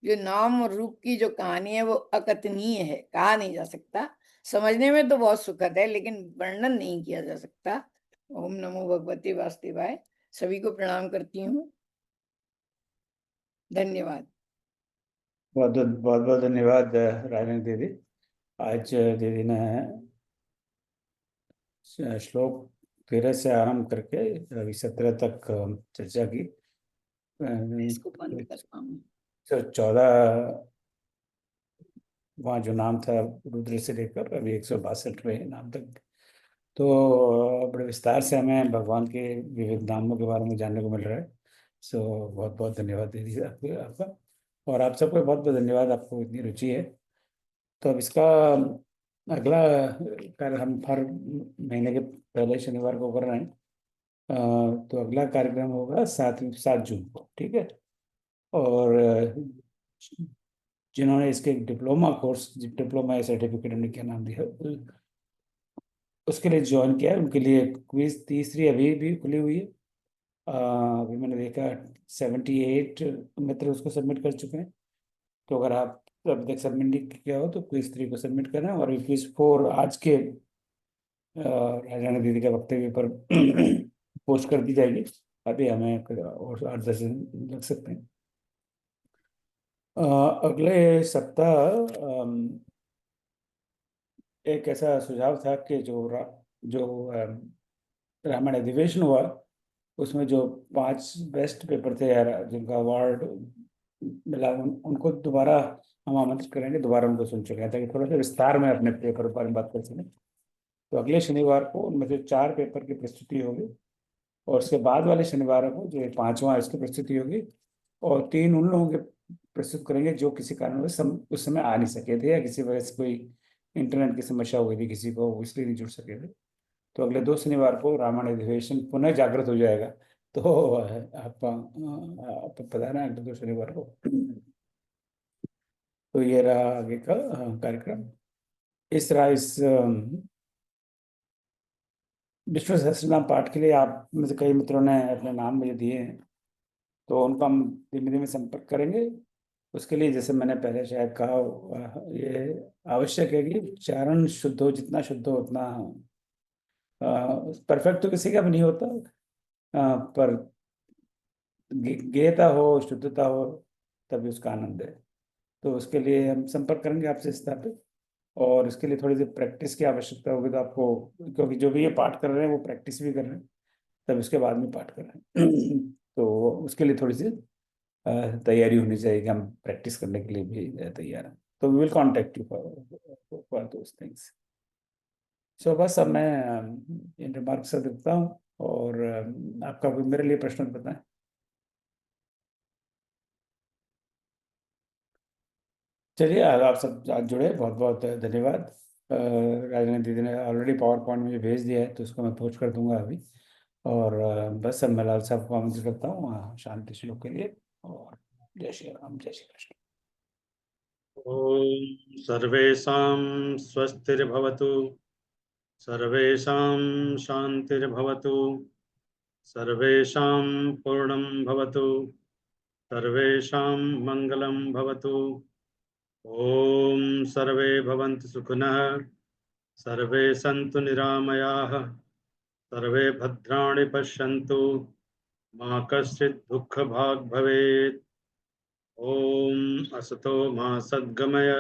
जो नाम और रूप की जो कहानी है वो अकथनीय है, कहा नहीं जा सकता। समझने में तो बहुत सुखद है लेकिन वर्णन नहीं किया जा सकता। ओम नमो भगवते वासुदेवाय। सभी को प्रणाम करती हूँ। धन्यवाद। बहुत बहुत बहुत धन्यवाद राजन दीदी। आज दीदी ने श्लोक 13 से आरंभ करके अभी 17 तक चर्चा की। इसको बंद करता हूँ। तो 14 वहाँ जो नाम था रुद्र से लेकर अभी 162वें नाम तक। तो बड़े विस्तार से हमें भगवान के विविध नामों के बारे में जानने को मिल रहा है। सो बहुत बहुत धन्यवाद दीदी आपका, और आप सबको बहुत बहुत धन्यवाद, आपको इतनी रुचि है। तो अब इसका अगला कार्य हम हर महीने के पहले शनिवार को कर रहे हैं। तो अगला कार्यक्रम होगा 7 जून को, ठीक है। और जिन्होंने इसके डिप्लोमा कोर्स, डिप्लोमा या सर्टिफिकेट उन्हें क्या नाम दिया, उसके लिए ज्वाइन किया है, उनके लिए क्विज तीसरी अभी भी खुली हुई है। अभी मैंने देखा 78 मित्र उसको सबमिट कर चुके हैं। तो अगर आप अभी तक सबमिट नहीं किया हो तो क्विज 3 को सबमिट करें, और क्विज 4 आज के राजानी दीदी के वक्तव्य पर पोस्ट कर दी जाएगी। अभी हमें और 8-10 दिन लग सकते हैं। अगले सप्ताह एक ऐसा सुझाव था कि जो रामायण अधिवेशन हुआ, उसमें जो 5 बेस्ट पेपर थे यार, जिनका अवार्ड मिला, उनको दोबारा हम आमंत्रित करेंगे, दोबारा उनको सुन चुके हैं, ताकि थोड़ा सा विस्तार में अपने पेपर पर बात कर सकें। तो अगले शनिवार को उनमें से 4 पेपर की प्रस्तुति होगी, और उसके बाद वाले शनिवार को जो 5वां, इसकी प्रस्तुति होगी, और 3 उन लोगों के प्रस्तुत करेंगे जो किसी कारणवश उस समय आ नहीं सके थे, या किसी वजह से कोई इंटरनेट की समस्या हो गई थी किसी को, वो इसलिए नहीं जुड़ सके थे। तो अगले 2 शनिवार को रामायण अधिवेशन पुनः जागृत हो जाएगा। तो आप पधारें अगले 2 शनिवार को। तो ये रहा आगे का कार्यक्रम। इस तरह इस विष्णु सहस्त्रनाम पाठ के लिए आप में से कई मित्रों ने अपने नाम मुझे दिए हैं, तो उनका हम धीमे धीमे संपर्क करेंगे। उसके लिए जैसे मैंने पहले शायद कहा, ये आवश्यक है कि उच्चारण शुद्ध हो, जितना शुद्ध हो उतना। परफेक्ट तो किसी का भी नहीं होता, पर गेयता हो, शुद्धता हो, तभी उसका आनंद है। तो उसके लिए हम संपर्क करेंगे आपसे स्थापित, और इसके लिए थोड़ी सी प्रैक्टिस की आवश्यकता होगी। तो आपको, क्योंकि जो भी ये पाठ कर रहे हैं वो प्रैक्टिस भी कर रहे हैं, तब इसके बाद में पाठ कर रहे हैं। तो उसके लिए थोड़ी सी तैयारी होनी चाहिए कि हम प्रैक्टिस करने के लिए भी तैयार हैं। तो we will contact you for those things. So बस अब मैं इन रिमार्क्स से देता हूँ, और आपका कोई मेरे लिए प्रश्न बताएं। चलिए, आप सब आज जुड़े, बहुत बहुत धन्यवाद। राजनीति दीदी ने ऑलरेडी पावर पॉइंट मुझे भेज दिया है, तो उसको मैं पोस्ट कर दूंगा अभी। और बस अब मैं लाल साहब को आमंत्रित करता हूँ शांति श्लोक के लिए। और जय श्री राम, जय श्री कृष्ण। ॐ सर्वेषां स्वस्तिर्भवतु, सर्वेषां शान्तिर्भवतु, सर्वेषां पूर्णं भवतु, सर्वेषां मङ्गलं भवतु। ॐ सर्वे भवन्तु सुखिनः, सर्वे सन्तु निरामयाः, सर्वे भद्राणि पश्यन्तु, मा कश्चित् दुःखभाग् भवेत्। ॐ असतो मा सद्गमय,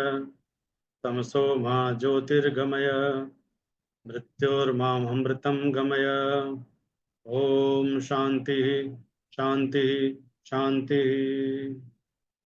तमसो मा ज्योतिर्गमय, मृत्योर्मामृतं गमय। ॐ शान्तिः शान्तिः शान्तिः।